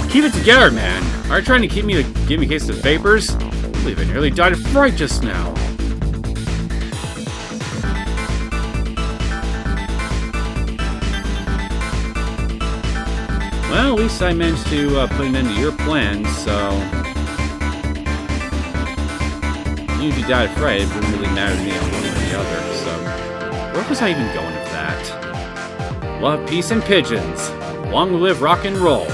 Keep it together, man. Are you trying to give me a case of vapors? I believe I nearly died of fright just now. Well, at least I managed to put an end to your plans, so... Even if you died of fright, it wouldn't really matter to me on one or the other, so... Where was I even going with that? Love, peace, and pigeons. Long live rock and roll.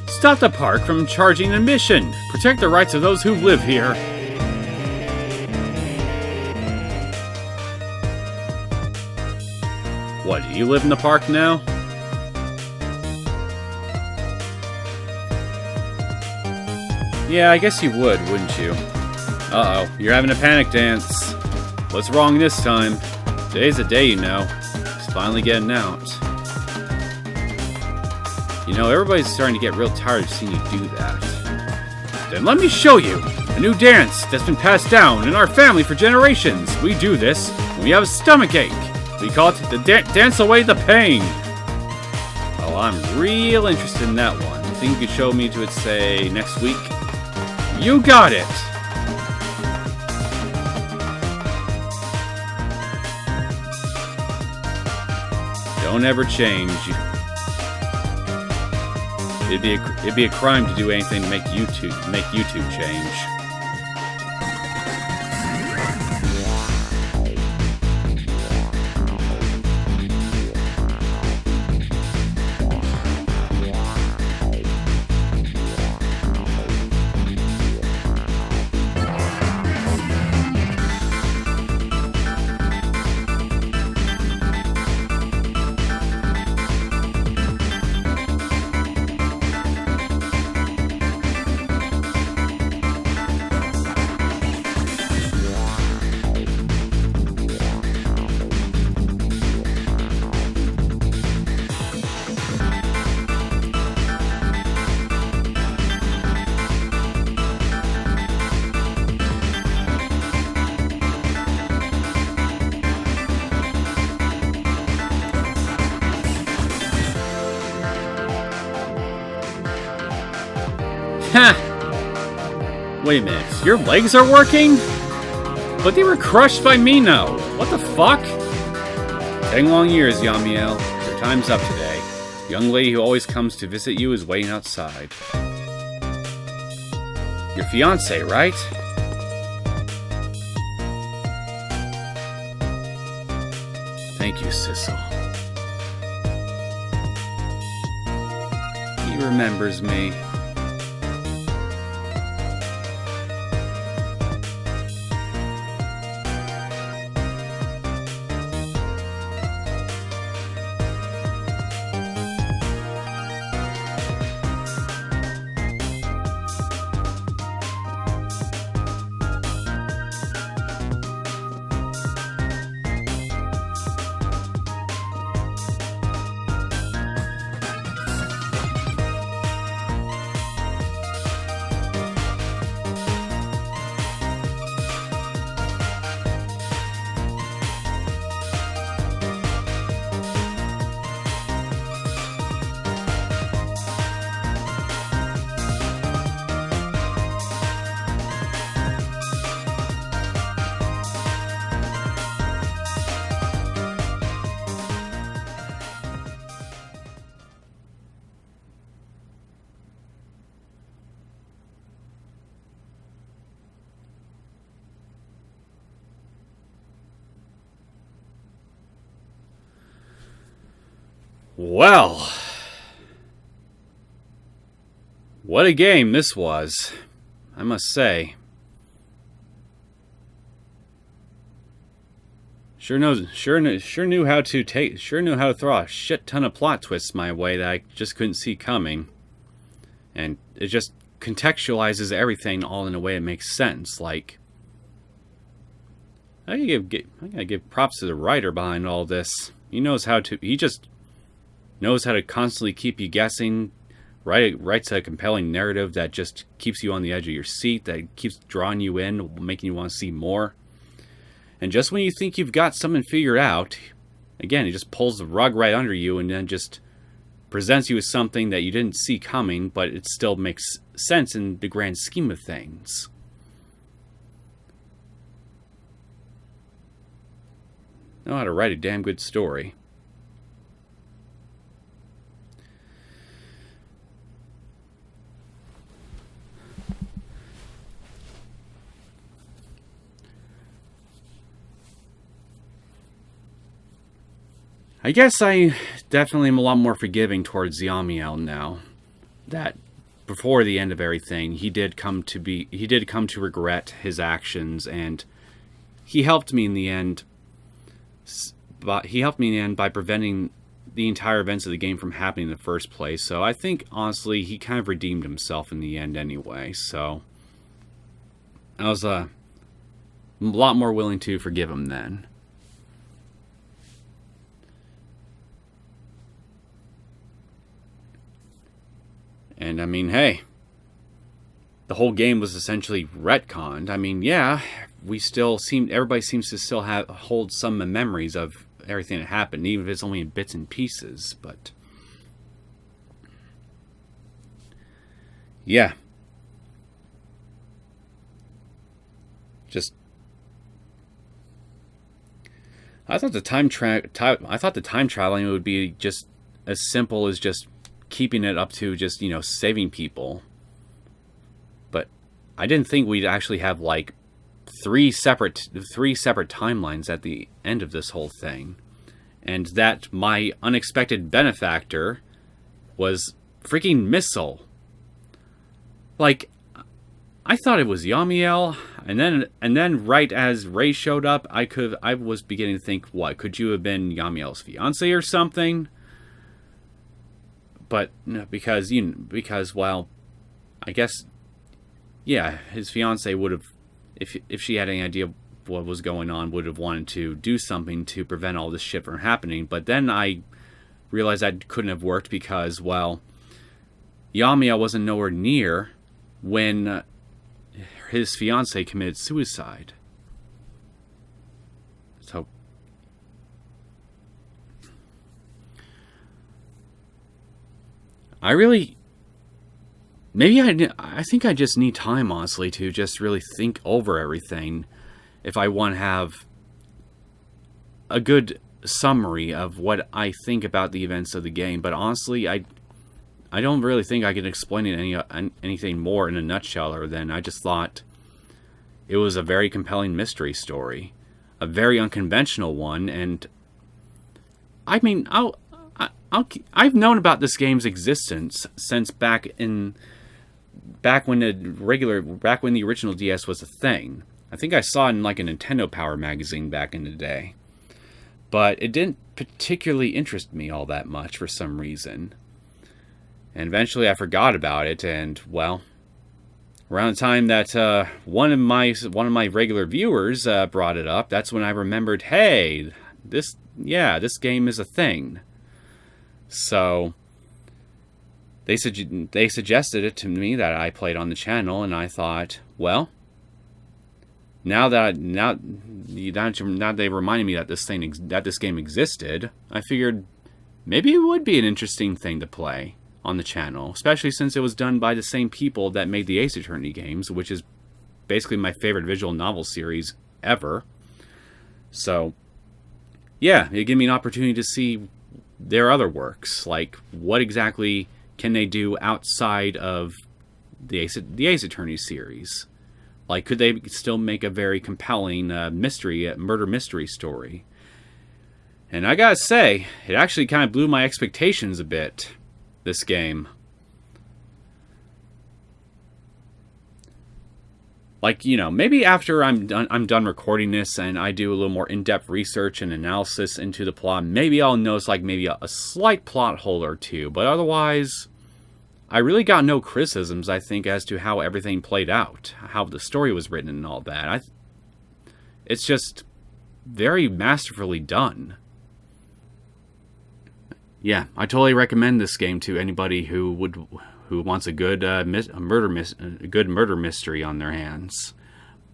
Stop the park from charging admission. Protect the rights of those who live here. What, do you live in the park now? Yeah, I guess you would, wouldn't you? Uh-oh, you're having a panic dance. What's wrong this time? Today's the day, you know. It's finally getting out. You know, everybody's starting to get real tired of seeing you do that. Then let me show you! A new dance that's been passed down in our family for generations. We do this when we have a stomachache. We call it the Dance Away the Pain. Well, I'm real interested in that one. You think you could show me to it, say, next week? You got it! Don't ever change. It'd be a crime to do anything to make YouTube change. Ha! Wait a minute, your legs are working? But they were crushed by Mino. What the fuck? 10 long years, Yomiel. Your time's up today. The young lady who always comes to visit you is waiting outside. Your fiancé, right? Thank you, Sissel. He remembers me. Well, what a game this was, I must say. Sure knew how to throw a shit ton of plot twists my way that I just couldn't see coming, and it just contextualizes everything all in a way that makes sense. Like, I gotta give props to the writer behind all this. He just knows how to constantly keep you guessing, writes a compelling narrative that just keeps you on the edge of your seat, that keeps drawing you in, making you want to see more. And just when you think you've got something figured out, again, he just pulls the rug right under you and then just presents you with something that you didn't see coming, but it still makes sense in the grand scheme of things. Know how to write a damn good story. I guess I definitely am a lot more forgiving towards Yomiel now. That before the end of everything, he did come to regret his actions, and he helped me in the end. But he helped me in the end by preventing the entire events of the game from happening in the first place. So I think honestly, he kind of redeemed himself in the end anyway. So I was a lot more willing to forgive him then. And I mean, hey, the whole game was essentially retconned. I mean, yeah, everybody seems to still hold some memories of everything that happened, even if it's only in bits and pieces, but yeah. I thought the time traveling would be just as simple as just keeping it up to just, saving people. But I didn't think we'd actually have like three separate timelines at the end of this whole thing. And that my unexpected benefactor was freaking Missile. Like, I thought it was Yomiel, and then right as Ray showed up, I was beginning to think, what, could you have been Yomiel's fiance or something? But no, because well, I guess, yeah, his fiance would have, if she had any idea what was going on, would have wanted to do something to prevent all this shit from happening. But then I realized that couldn't have worked because, well, Yomiel wasn't nowhere near when his fiance committed suicide. So maybe I think I just need time, honestly, to just really think over everything if I want to have a good summary of what I think about the events of the game. But honestly, I don't really think I can explain it anything more in a nutshell other than I just thought it was a very compelling mystery story, a very unconventional one. And I mean, I've known about this game's existence since back when the original DS was a thing. I think I saw it in like a Nintendo Power magazine back in the day. But it didn't particularly interest me all that much for some reason. And eventually I forgot about it, and well, around the time that one of my regular viewers brought it up, that's when I remembered, hey, this game is a thing. So they suggested it to me that I played on the channel, and I thought, well, now they reminded me that this game existed, I figured maybe it would be an interesting thing to play on the channel, especially since it was done by the same people that made the Ace Attorney games, which is basically my favorite visual novel series ever. So yeah, it gave me an opportunity to see their other works, like what exactly can they do outside of the Ace Attorney series. Like, could they still make a very compelling murder mystery story? And I gotta say, it actually kind of blew my expectations a bit, this game. Like, you know, maybe after I'm done recording this and I do a little more in-depth research and analysis into the plot, maybe I'll notice like maybe a slight plot hole or two. But otherwise, I really got no criticisms, I think, as to how everything played out, how the story was written and all that. It's just very masterfully done. Yeah, I totally recommend this game to anybody who wants a good murder mystery on their hands,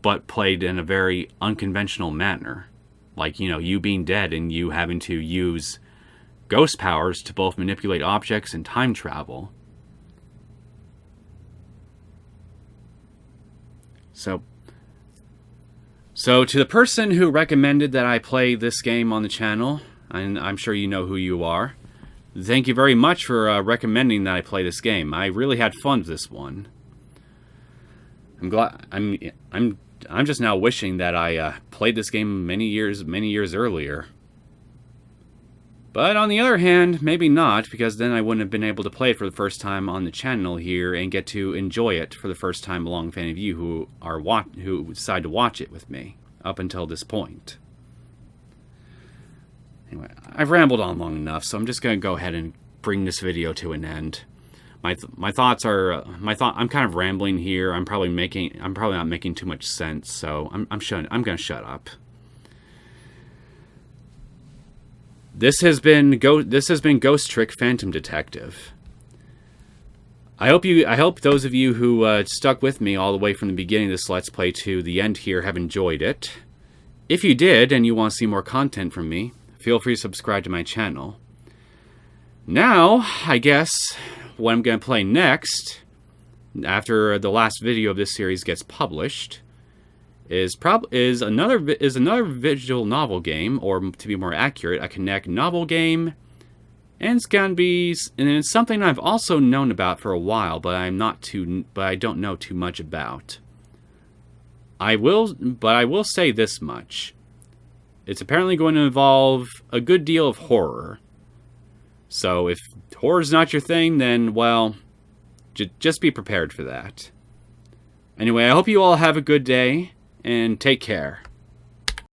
but played in a very unconventional manner. Like, you know, you being dead and you having to use ghost powers to both manipulate objects and time travel. So to the person who recommended that I play this game on the channel, and I'm sure you know who you are, thank you very much for recommending that I play this game. I really had fun with this one. I'm glad. I'm just now wishing that I played this game many years earlier. But on the other hand, maybe not, because then I wouldn't have been able to play it for the first time on the channel here and get to enjoy it for the first time along with any of you who decide to watch it with me up until this point. Anyway, I've rambled on long enough, so I'm just going to go ahead and bring this video to an end. My thoughts are I'm kind of rambling here. I'm probably not making too much sense, so I'm going to shut up. This has been Ghost Trick Phantom Detective. I hope those of you who stuck with me all the way from the beginning of this Let's Play to the end here have enjoyed it. If you did and you want to see more content from me, feel free to subscribe to my channel. Now, I guess what I'm going to play next, after the last video of this series gets published, is another visual novel game, or to be more accurate, a Kinect novel game, and it's something I've also known about for a while, but I don't know too much about. I will say this much: it's apparently going to involve a good deal of horror. So if horror's not your thing, then well, just be prepared for that. Anyway, I hope you all have a good day. And take care.